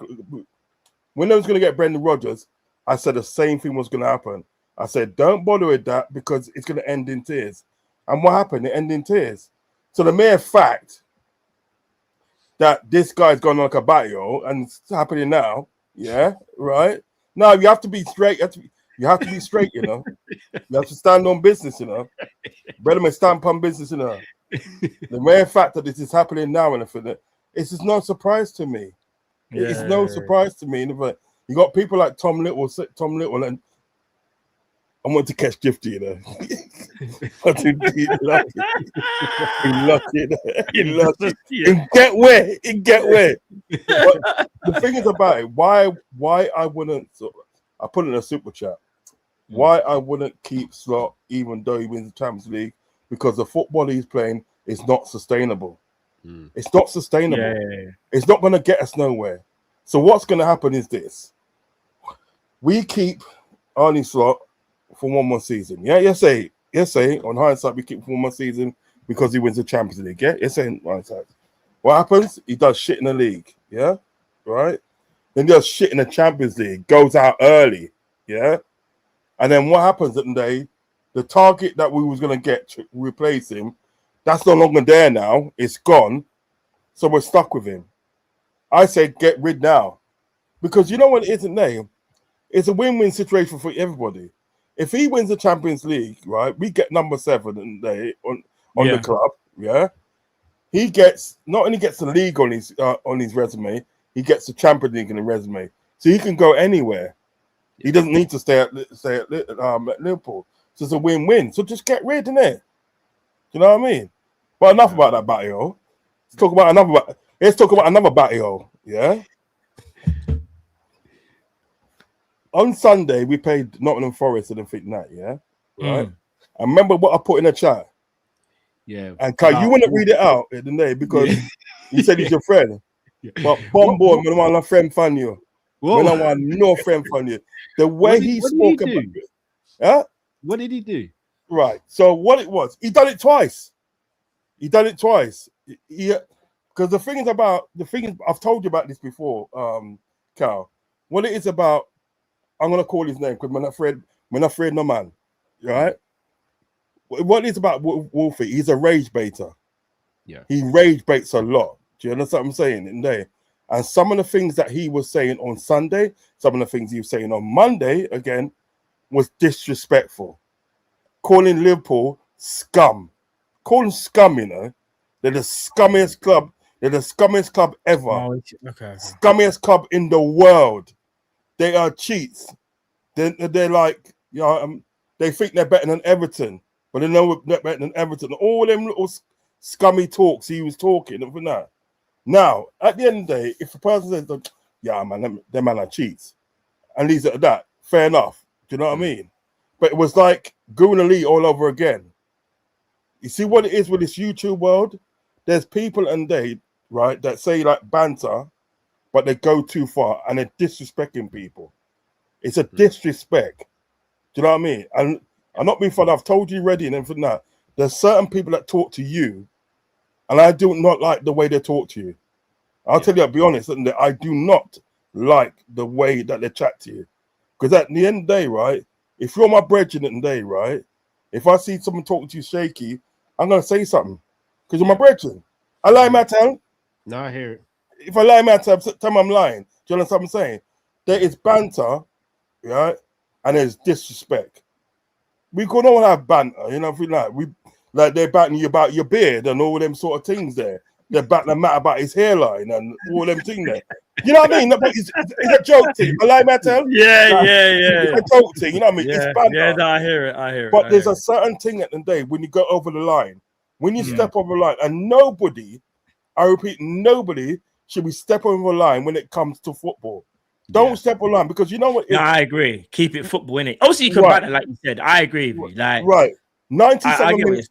when they was going to get Brendan Rodgers, I said the same thing was going to happen. I said, don't bother with that because it's going to end in tears. And what happened? It ended in tears. So the mere fact that this guy's gone like a barrio and it's happening now, yeah, right? Now you have to be straight. You have to be straight, You have to stand on business, Better stand on business, The mere fact that this is happening now, and it's just no surprise to me. It's no surprise to me. But you got people like Tom Little, and I want to catch Gifty, But he lost it. In get where? But the thing is about it, why I wouldn't. I put in a super chat. Why I wouldn't keep Slot even though he wins the Champions League, because the football he's playing is not sustainable. It's not sustainable. Yeah. It's not going to get us nowhere. So what's going to happen is this. We keep Arnie Slot for one more season. Yeah, yes, say. On hindsight, we keep for one more season because he wins the Champions League. Yeah, yes, say on hindsight. What happens? He does shit in the league. Yeah, right? Then he does shit in the Champions League, goes out early. Yeah. And then what happens at the day? The target that we was going to get to replace him, that's no longer there now. It's gone. So we're stuck with him. I say get rid now. Because you know what it isn't there? It's a win-win situation for everybody. If he wins the Champions League, right, we get number 7 on the club, yeah? He gets, not only gets the league on his resume, he gets the Champions League in the resume. So he can go anywhere. He doesn't need to stay at Liverpool. So it's a win-win. So just get rid of it. You know what I mean? But enough about that battle. Let's talk about another battle. Yeah. On Sunday we played Nottingham Forest and think that. Yeah. Right. I remember what I put in the chat. Yeah. And Kai, you wouldn't read it out today because you said he's your friend. But Bombo, when I want a friend from you. When I want no friend from you. The way he spoke about it. Huh? What did he do? Right. So what it was, he done it twice. Because the thing is, I've told you about this before, Cal. What it is about, I'm gonna call his name because we're not afraid no man. Right? What it is about Wolfie, he's a rage baiter. Yeah. He rage baits a lot. Do you understand what I'm saying? And some of the things that he was saying on Sunday, some of the things he was saying on Monday, again, was disrespectful. Calling Liverpool scum. Calling scum, you know. They're the scummiest club. They're the scummiest club ever. Oh, okay. Scummiest club in the world. They are cheats. They're like, you know, they think they're better than Everton, but they know they're better than Everton. All them little scummy talks he was talking and that. Now, at the end of the day, if a person says, yeah, man, them man are cheats, and leaves it at that, fair enough. Do you know what I mean? But it was like Goon Elite all over again. You see what it is with this YouTube world? There's people right, that say like banter, but they go too far and they're disrespecting people. It's a disrespect. Do you know what I mean? And I'm not being funny. I've told you already and everything that. There's certain people that talk to you, and I do not like the way they talk to you. I'll tell you, I'll be honest, I do not like the way that they chat to you. Because at the end of the day, right, if you're my brethren at the day, right, if I see someone talking to you shaky, I'm going to say something. Because you're my brethren. I lie my tongue. No, I hear it. If I lie my tongue, I'm lying. Do you understand what I'm saying? There is banter, right, and there's disrespect. We could all have banter, you know, like they're batting you about your beard and all them sort of things there. They're batting Matt about his hairline and all them things there. You know what I mean? It's a joke thing. I lie, Matt. Yeah. It's a joke thing. You know what I mean? Yeah, it's banter. yeah, no, I hear it. But there's a certain thing at the day when you go over the line, when you step over the line, and nobody, I repeat, nobody should be stepping over the line when it comes to football. Don't step on the line because you know what? No, I agree. Keep it football, innit? Obviously, you can back it like you said. I agree with you. Like, right. 97 I minutes.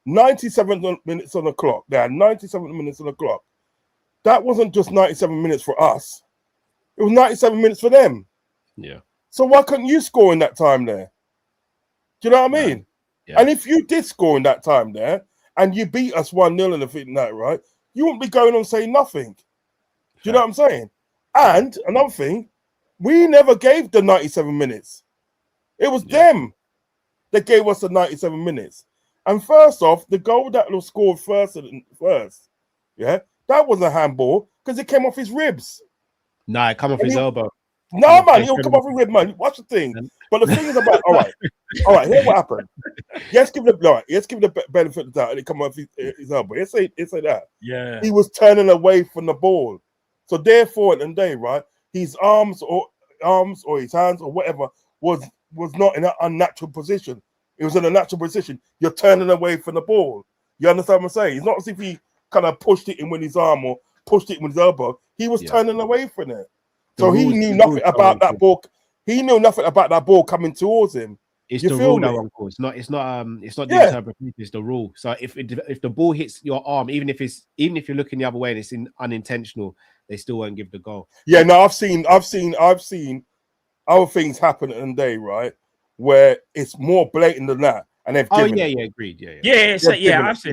97 minutes on the clock. There are 97 minutes on the clock. That wasn't just 97 minutes for us. It was 97 minutes for them. Yeah. So why couldn't you score in that time there? Do you know what I mean? Yeah. And if you did score in that time there and you beat us 1-0 in the thing that, right, you wouldn't be going on saying nothing. Do you know what I'm saying? And another thing, we never gave the 97 minutes. It was them that gave us the 97 minutes. And first off, the goal that was scored first, that wasn't a handball because it came off his ribs. Nah, it come off his elbow. No, man, he'll come off his rib, man. Watch the thing. But the thing is about, all right, here's what happened. Let's give the benefit of the doubt and it come off his elbow. Let's say that. Yeah. He was turning away from the ball. So therefore, at the end of the day, right, his arms or his hands or whatever was not in an unnatural position. It was in a natural position. You're turning away from the ball. You understand what I'm saying? It's not as if he kind of pushed it in with his arm or pushed it in with his elbow. He was turning away from it. So he knew nothing about that ball. He knew nothing about that ball coming towards him. It's You the feel rule that me? one call. It's not the Yeah. interpretation, it's the rule. So if the ball hits your arm, even if you're looking the other way and it's unintentional, they still won't give the goal. Yeah, no, I've seen other things happen in the day, right? Where it's more blatant than that, and they've Oh given yeah, it. yeah, agreed. Yeah, I've seen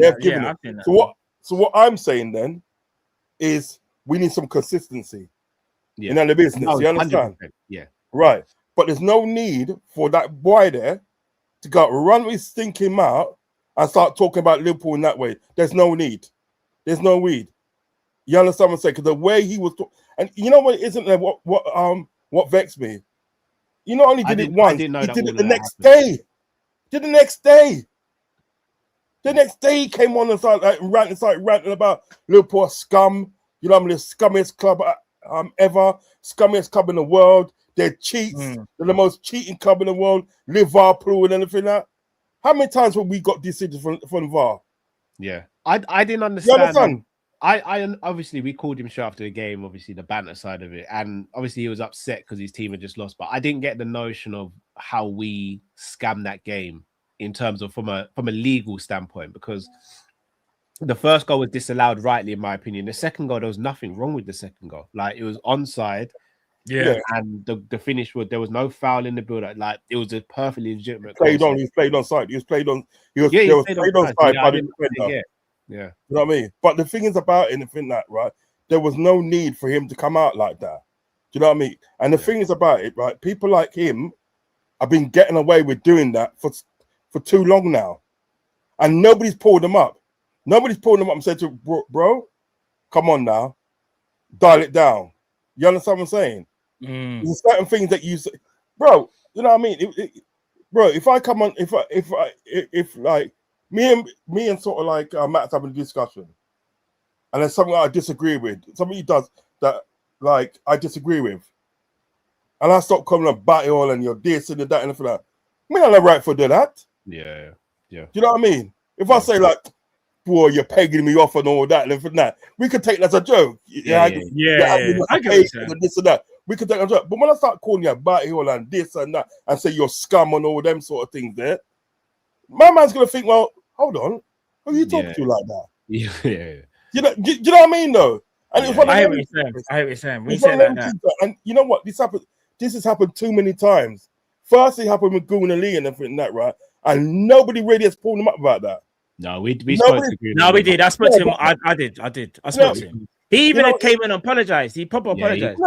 that. Yeah, I've seen that. So what I'm saying then is we need some consistency yeah. in the business. No, You understand? 100%. Yeah. Right. But there's no need for that boy there to go run his stinking mouth and start talking about Liverpool in that way. There's no need. There's no need. You understand what I'm saying? Because the way he was and you know what, isn't there what vexed me? You not only did it once, he did it the next day. Did the next day. The next day he came on and started ranting about Liverpool scum. You know, I'm the scummiest club ever, scummiest club in the world. They're cheats. They're the most cheating club in the world. Liverpool and anything like that. How many times have we got decisions from VAR? Yeah, I didn't understand. You understand? I obviously we called him straight after the game. Obviously the banter side of it, and obviously he was upset because his team had just lost. But I didn't get the notion of how we scammed that game in terms of from a legal standpoint, because the first goal was disallowed rightly, in my opinion. The second goal, there was nothing wrong with the second goal. Like, it was onside. Yeah. And the finish was, there was no foul in the build. Like, it was a perfectly legitimate He goal. was played on side. He was played on side by the defender. Yeah. You know what I mean? But the thing is about anything that, right, there was no need for him to come out like that. Do you know what I mean? And the thing is about it, right, people like him have been getting away with doing that for too long now. And nobody's pulled them up. Nobody's pulled them up and said to bro, come on now, dial it down. You understand what I'm saying? There's certain things that you say, bro. You know what I mean, bro. If I come on, if like me and sort of like Matt's having a discussion, and there's something I disagree with, something he does that like I disagree with, and I stop coming on batty all and you're this and that and anything like that. Me not the right for do that. Yeah. Do you know what I mean? If I say like, boy, you're pegging me off and all that and that, we could take that as a joke. I get this and that. We could take that as a joke. But when I start calling you a batty all and this and that and say you're scum and all them sort of things there, my man's gonna think, well, hold on, who are you talking to like that? Yeah. You know what I mean though? And it's one I of hear them. what you're saying. We It's say one of like them that. things, and you know what? This has happened too many times. First, it happened with Goon and Lee and everything like that, right? And nobody really has pulled him up about that. No, we spoke to Goon. No, we did. I spoke to him. I did. I spoke to him. He even came in and apologized. He proper apologized.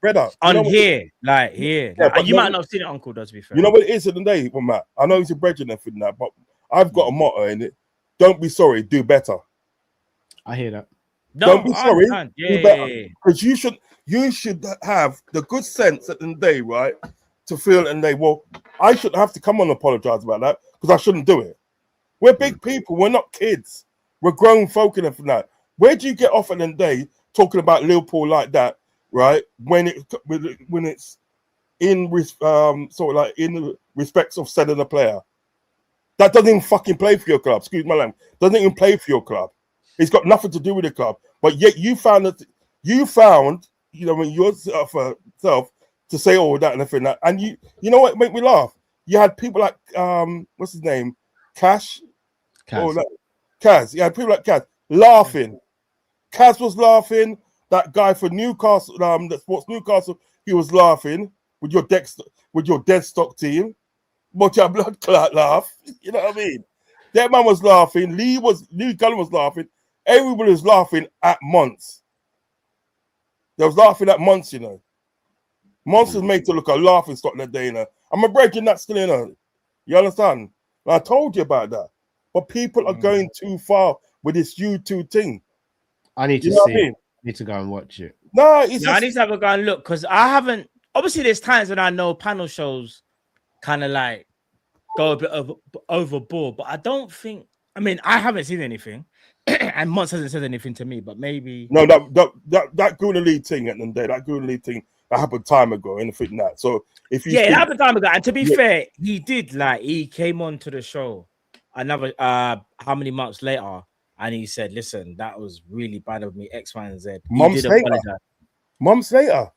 Brother. On here. Like, you might not have seen it, Uncle, though, to be fair. You know what it is in the day, well, Matt? I know he's a brethren and everything that, but I've got a motto in it. Don't be sorry, do better. I hear that. Don't be sorry, do better. Because you should have the good sense at the end of the day, right? To feel and they, well, I shouldn't have to come on and apologize about that because I shouldn't do it. We're big people, we're not kids. We're grown folk and everything like that. Where do you get off at the end of the day talking about Liverpool like that, right? When it's in sort of like in the respects of selling a player that doesn't even fucking play for your club. Excuse my language. Doesn't even play for your club. It's got nothing to do with the club. But yet you found, you know, when yourself to say all that and everything like that. And you know what made me laugh? You had people like what's his name? Kaz. You had people like Kaz laughing. Kaz was laughing. That guy for Newcastle, that Sports Newcastle, he was laughing with your dead stock team. But your blood clot laugh. You know what I mean? That man was laughing. Lee Kall-In was laughing. Everybody was laughing at months. They was laughing at months, you know. Months was made to look a laughing stock that day, you know. I'm a breaking that still, you know. You understand? And I told you about that. But people are going too far with this YouTube thing. I need to see it. I need to go and watch it. I need to have a go and look because I haven't. Obviously, there's times when I know panel shows kind of like go a bit overboard, but I don't think. I mean, I haven't seen anything, and Mons hasn't said anything to me. But maybe that Goon and Lee thing at the day, that Goon and Lee thing that happened time ago, anything that. So if you it happened time ago, and to be fair, he did he came on to the show another how many months later. And he said, listen, that was really bad of me, X, Y, and Z. Months later.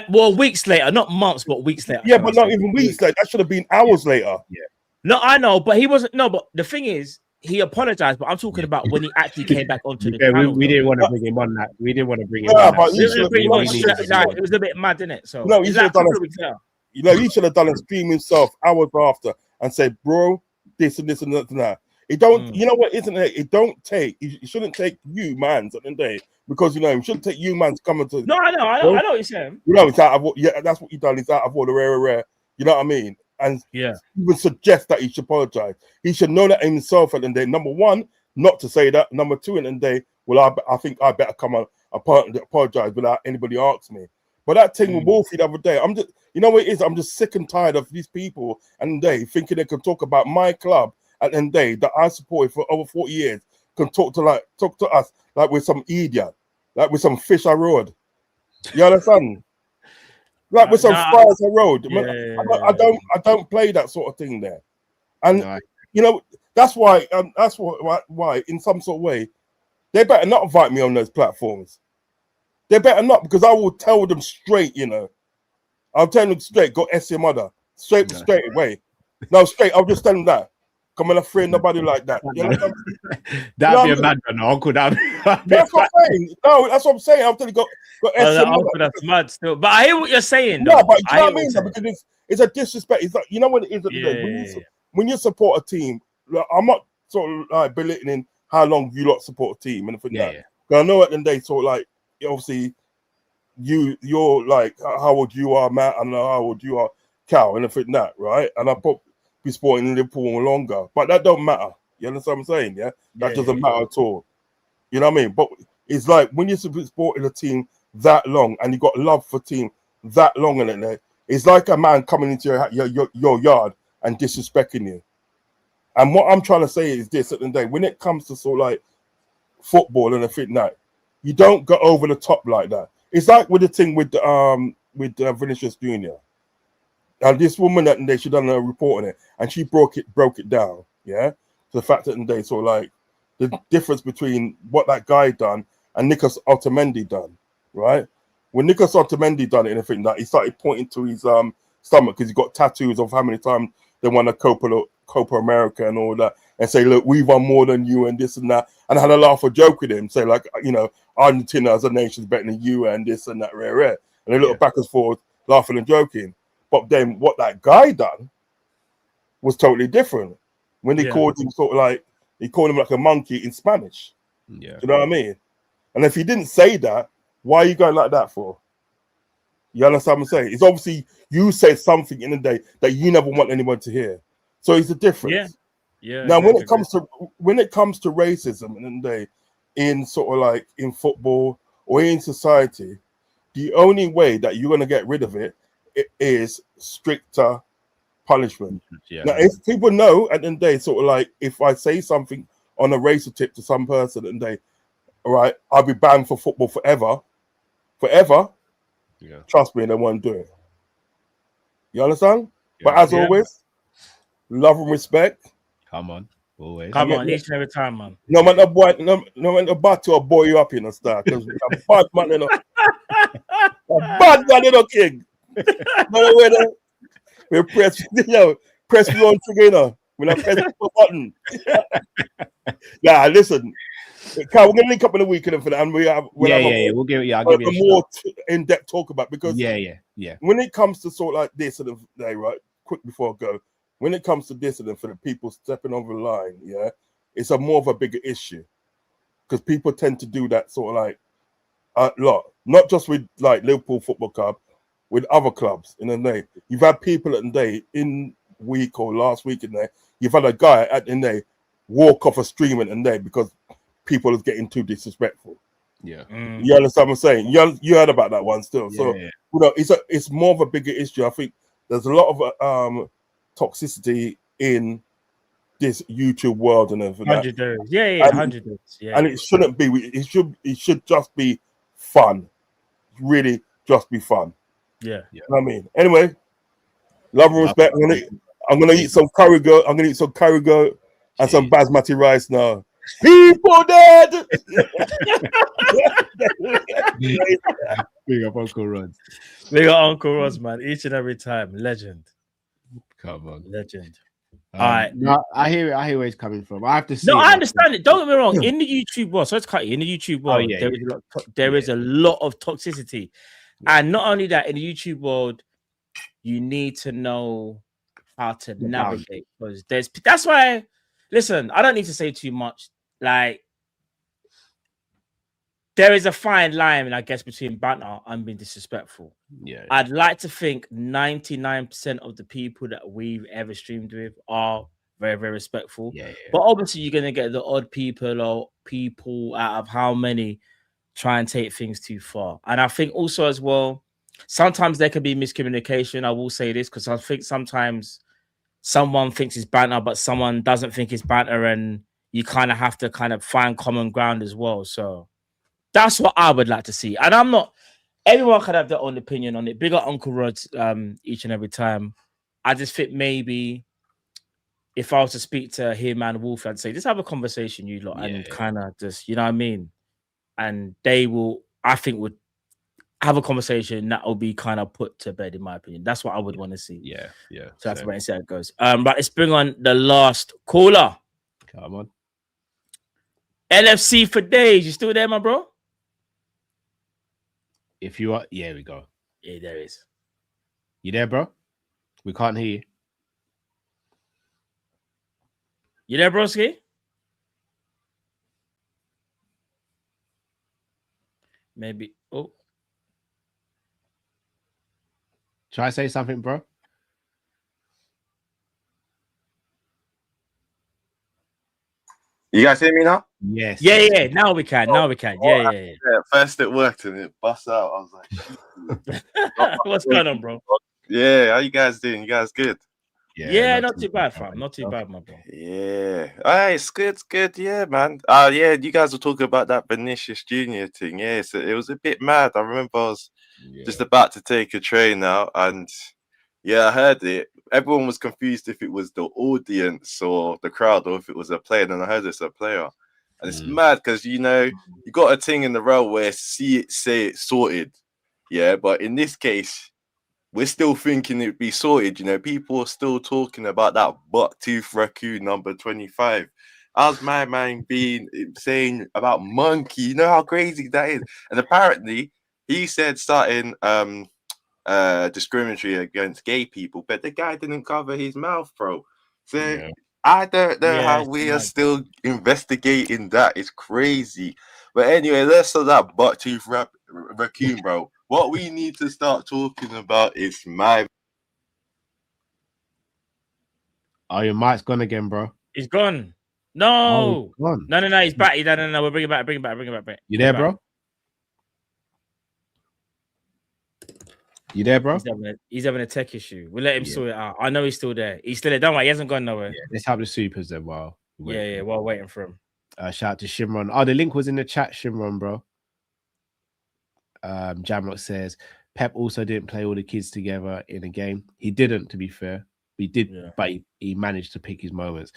Well, weeks later, not months, but weeks later. Yeah, but not even weeks. Like that should have been hours later. Yeah. No, I know, but he wasn't. No, but the thing is, he apologized. But I'm talking about when he actually came back onto the channel. We didn't want to bring him on that. We didn't want to bring him Yeah, on but that. It was a bit mad, didn't it? So no, he should have done he should have done a Mm. stream himself hours after and said, bro, this and this and that and that. It don't, you know what, isn't it? It don't take, it shouldn't take you, man, at the end of the day, because you know, it shouldn't take you, man, to come into. No, I know what you're saying. You know, it's out of, yeah, that's what he done. It's out of all the rare. You know what I mean? And yeah, he would suggest that he should apologize. He should know that himself at the end of the day. Number one, not to say that. Number two, at the end of the day, well, I think I better come on apologize without anybody asking me. But that thing with Wolfie the other day, I'm just, you know what it is? I'm just sick and tired of these people and they thinking they can talk about my club at the end of the day that I supported for over 40 years, can talk to us like we're some idiot, like we're some fish I rode. You understand? Like with some fries I rode. I don't play that sort of thing there. And you know, that's why in some sort of way, they better not invite me on those platforms. They better not, because I will tell them straight, you know. I'll tell them straight, go S your mother. Straight away. No, straight, I'll just tell them that. Come on, a friend, nobody like that. You know, that'd be a mad one, uncle. That's what I'm saying. No, that's what I'm saying. I'll tell you, go S your mother. That's mad still. But I hear what you're saying. No, but you know what I mean? Because it's a disrespect. It's like, you know what it is at the day? When you support a team, like, I'm not sort of like belittling how long you lot support a team and everything like that. But I know at the end of the day, sort of like, obviously, you're like how old you are, Matt, and how old you are, Cal, and everything that, right? And I probably be supporting Liverpool longer, but that don't matter. You understand what I'm saying? Yeah, that doesn't matter at all. You know what I mean? But it's like when you're supporting a team that long and you got love for team that long in it, it's like a man coming into your yard and disrespecting you. And what I'm trying to say is this: at the end of the day, when it comes to sort of like football and everything that, you don't go over the top like that. It's like with the thing with Vinicius Jr. And this woman that they should done a report on it, and she broke it down. Yeah, to the fact that they sort of like the difference between what that guy done and Nicolas Otamendi done. Right, when Nicolas Otamendi done it and everything that, he started pointing to his stomach because he got tattoos of how many times they won a Copa America and all that, and say, look, we won more than you and this and that, and I had a laugh or joke with him, say like, you know, Argentina as a nation is better than you and this and that, rare, and they look back and forth, laughing and joking. But then what that guy done was totally different. When they called him sort of like, he called him like a monkey in Spanish. Yeah, you know what I mean? And if he didn't say that, why are you going like that for? You understand what I'm saying? It's obviously you said something in the day that you never want anyone to hear. So it's a difference. Yeah. Now when it comes to racism in the day, in sort of like in football or in society, the only way that you're gonna get rid of it is stricter punishment. Yeah. Now, if people know at the end of the day, sort of like if I say something on a racial tip to some person and they, all right, I'll be banned for football forever. Yeah. Trust me, they won't do it. You understand? Yeah. But as always, love and respect. Come on, always. Come on, each and every time, man. No matter what, no matter what, to boy you up in a star. Because a bad man, you know, a bad man, you know, king. No way, we press, you know, press me on trigger, you know. When I press the button. Nah, listen. Carl, we're gonna link up in the weekend for that, and we'll give you a more in-depth talk about, because when it comes to sort of like this and day, right? Quick before I go, when it comes to this and for the people stepping over the line, it's a more of a bigger issue because people tend to do that sort of like a lot, not just with like Liverpool Football Club, with other clubs in the day. You've had people at the day in week or last week in there. You've had a guy at the day walk off a stream in the day because people is getting too disrespectful. Yeah, you understand what I'm saying? You heard about that one still. So you know, it's more of a bigger issue. I think there's a lot of toxicity in this YouTube world and everything. 100 days. 100 days. Yeah, and it shouldn't be. It should just be fun. Really, just be fun. Yeah, you know what I mean. Anyway, love and respect. I'm gonna eat some curry goat. I'm gonna eat some curry goat and some basmati rice now. People dead. Big up Uncle Rod. We got Uncle Roz, man, each and every time. Legend. Come on. Legend. All right. No, I hear where he's coming from. I have to see. No, I understand it. Don't get me wrong. In the YouTube world, so let's cut you. In the YouTube world, yeah, there is a lot of toxicity. And not only that, in the YouTube world, you need to know how to navigate, because that's why, listen, I don't need to say too much. Like, there is a fine line, I guess, between banter and being disrespectful. Yeah. I'd like to think 99% of the people that we've ever streamed with are very, very respectful. Yeah. But obviously, you're gonna get the odd people or people out of how many try and take things too far. And I think also as well, sometimes there can be miscommunication. I will say this because I think sometimes someone thinks it's banter, but someone doesn't think it's banter, and you kind of have to kind of find common ground as well. So that's what I would like to see. And I'm not, everyone can have their own opinion on it. Big up Uncle Rod each and every time. I just think maybe if I was to speak to him and Wolf, I'd say, just have a conversation, you lot, and kind of just, you know what I mean? And they will, I think, would have a conversation that will be kind of put to bed, in my opinion. That's what I would want to see. Yeah. So that's where I say it goes. But let's bring on the last caller. Come on. LFC for days. You still there, my bro? If you are, yeah, we go. Yeah, there is. You there, bro? We can't hear you. You there, broski? Maybe. Oh. Try to say something, bro. You guys hear me now? Yes. Yeah. Now we can. Yeah. First it worked and it bust out. I was like, what's going on, bro? Yeah, how you guys doing? You guys good? Yeah, not too bad, fam. Not too bad, my bro. Yeah. Hey, it's good. Yeah, man. Yeah, you guys were talking about that Vinicius Junior thing. Yeah, so it was a bit mad. I remember I was just about to take a train now, and yeah, I heard it. Everyone was confused if it was the audience or the crowd or if it was a player. And I heard it's a player. And it's mad because, you know, you got a thing in the row where see it, say it, sorted. Yeah, but in this case, we're still thinking it'd be sorted. You know, people are still talking about that buck-tooth raccoon number 25. How's my man saying about monkey? You know how crazy that is? And apparently, he said starting discriminatory against gay people, but the guy didn't cover his mouth, bro. So I don't know how we are still investigating that. It's crazy. But anyway, let's start that buck-tooth raccoon, bro. What we need to start talking about is my. Oh, your mic's gone again, bro. He's gone. No. Oh, gone. No. He's back. No. We'll bring it back. Bring it back. You there, bro? You there, bro? He's having a tech issue. We'll let him sort it out. I know he's still there. He's still there. Don't worry. He hasn't gone nowhere. Yeah, let's have the supers then while while waiting for him. Shout out to Shimron. Oh, the link was in the chat, Shimron, bro. Jamrock says Pep also didn't play all the kids together in a game. He didn't, to be fair. He did, but he managed to pick his moments.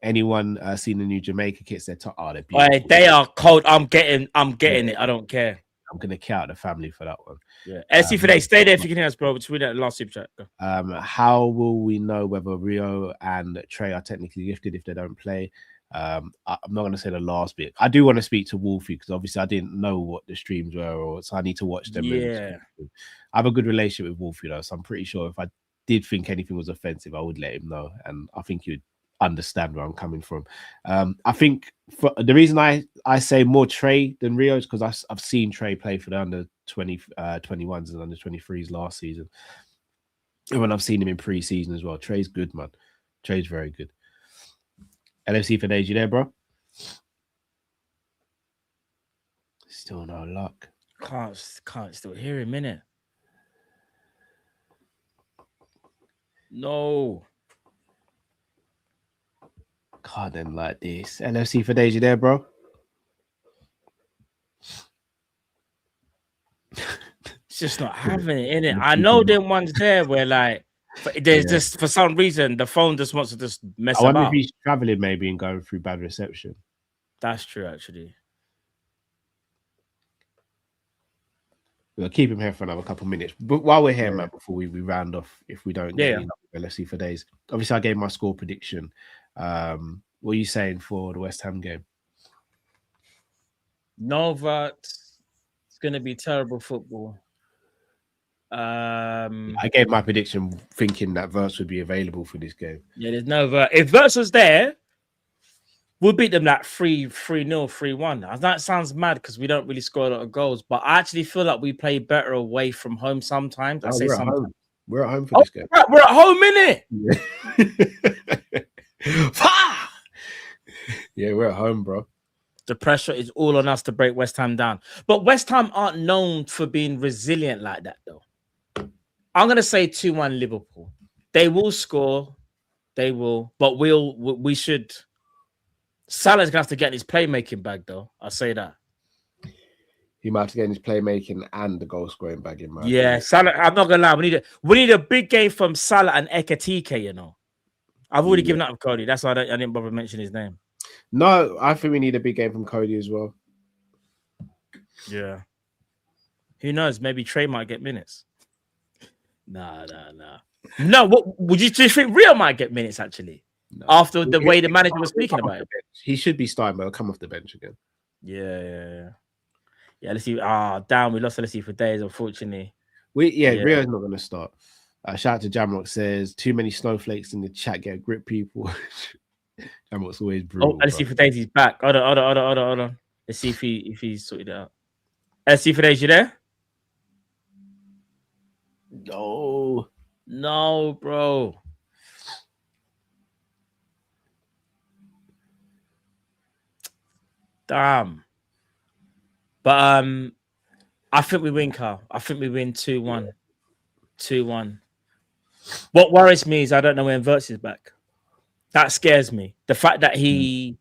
Anyone seen the new Jamaica kits? They're beautiful. They are cold. I'm getting it. I don't care. I'm gonna count the family for that one. Yeah. SC for day. Stay there if you can hear us, bro. Just read that last super chat. How will we know whether Rio and Trey are technically gifted if they don't play? I'm not going to say the last bit. I do want to speak to Wolfie because obviously I didn't know what the streams were, so I need to watch them. Yeah, I have a good relationship with Wolfie though, so I'm pretty sure if I did think anything was offensive, I would let him know, and I think you'd understand where I'm coming from. I think for the reason I say more Trey than Rio is because I've seen Trey play for the under 21s and under 23s last season, and when I've seen him in pre-season as well. Trey's good, man. Trey's very good. LFC for days, you there, bro? Still no luck. Can't still hear him, innit? No. God, then like this. LFC for days, you there, bro? It's just not having it, innit? I know them ones there where like there's just for some reason the phone just wants to just mess about. I wonder if he's traveling maybe and going through bad reception. That's true, actually. We'll keep him here for another couple of minutes. But while we're here, man, before we round off, if we don't get any luck, let's see for days. Obviously, I gave my score prediction. What are you saying for the West Ham game? No Verts. It's going to be terrible football. I gave my prediction thinking that Verts would be available for this game. Yeah, there's no Verts. If Verts was there, we'll beat them like 3-0, 3-1. That sounds mad because we don't really score a lot of goals, but I actually feel like we play better away from home sometimes. I say sometimes. We're at home for this game. We're at home, innit? Yeah, we're at home, bro. The pressure is all on us to break West Ham down. But West Ham aren't known for being resilient like that, though. I'm going to say 2-1 Liverpool. They will score. They will. But we should... Salah's going to have to get his playmaking bag, though. I'll say that. He might have to get his playmaking and the goal scoring bag in, man. Yeah, Salah, I'm not going to lie. We need a big game from Salah and Ekatike, you know. I've already given up with Cody. That's why I didn't bother mentioning his name. No, I think we need a big game from Cody as well. Yeah. Who knows? Maybe Trey might get minutes. Nah. No, what would you think Rio might get minutes actually? No. After the way the manager was speaking about it. He should be starting, but he'll come off the bench again. Yeah. Let's see. Damn, we lost Leslie for days, unfortunately. Rio's not going to start. Shout out to Jamrock says, too many snowflakes in the chat, get a grip, people. Jamrock's always brutal. Let's see for days, he's back. Hold on. Let's see if he's sorted it out. Let's see for days, you there? No, bro. Damn. But I think we win, Carl. I think we win 2-1. 2-1. What worries me is I don't know when Verts is back. That scares me. The fact that he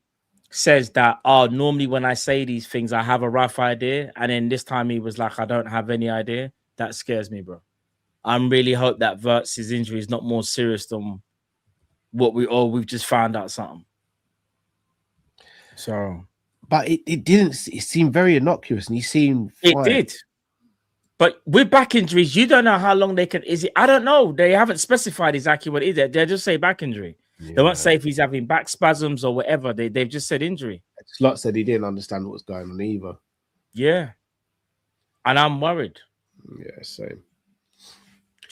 says that, normally when I say these things, I have a rough idea. And then this time he was like, I don't have any idea. That scares me, bro. I really hope that Verts' injury is not more serious than what we've just found out something. So... But it didn't. It seemed very innocuous, and he seemed fine. It did. But with back injuries, you don't know how long they can. Is it? I don't know. They haven't specified exactly what it is. They just say back injury. Yeah. They won't say if he's having back spasms or whatever. They've just said injury. Slot said he didn't understand what was going on either. Yeah, and I'm worried. Yeah, same. Do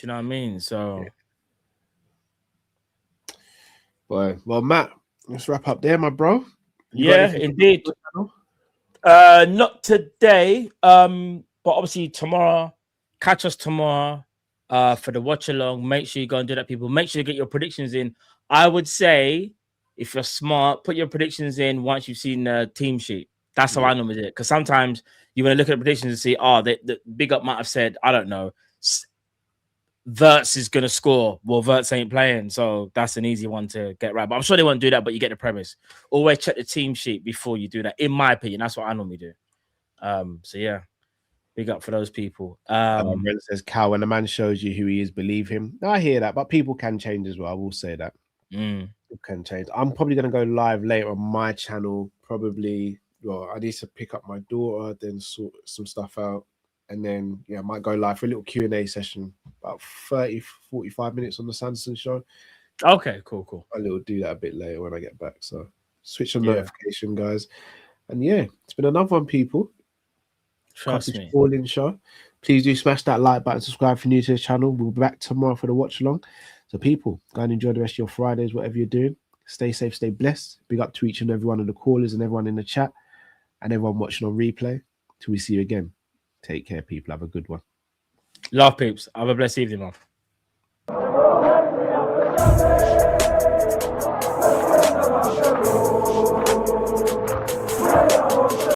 you know what I mean? So, boy, well, Matt, let's wrap up there, my bro. Yeah, indeed. Not today, but obviously tomorrow. Catch us tomorrow for the watch along. Make sure you go and do that, people. Make sure you get your predictions in. I would say, if you're smart, put your predictions in once you've seen the team sheet. That's how I normally do it. Because sometimes you're going to look at the predictions and see, the big up might have said, I don't know, Verts is going to score. Well, Verts ain't playing, so that's an easy one to get right. But I'm sure they won't do that, but you get the premise. Always check the team sheet before you do that. In my opinion, that's what I normally do. So, yeah, big up for those people. Brent says, Cal, when a man shows you who he is, believe him. No, I hear that, but people can change as well. I will say that. People can change. I'm probably going to go live later on my channel. Probably, I need to pick up my daughter, then sort some stuff out. And then, I might go live for a little Q&A session, about 30, 45 minutes on the Sanderson show. Okay, cool. I'll do that a bit later when I get back. So switch on notification, guys. And it's been another one, people. Trust me. Kall-In show. Please do smash that like button, subscribe if you're new to the channel. We'll be back tomorrow for the watch along. So, people, go and enjoy the rest of your Fridays, whatever you're doing. Stay safe, stay blessed. Big up to each and every one of the callers and everyone in the chat and everyone watching on replay. Till we see you again. Take care, people. Have a good one. Love, peeps. Have a blessed evening, man.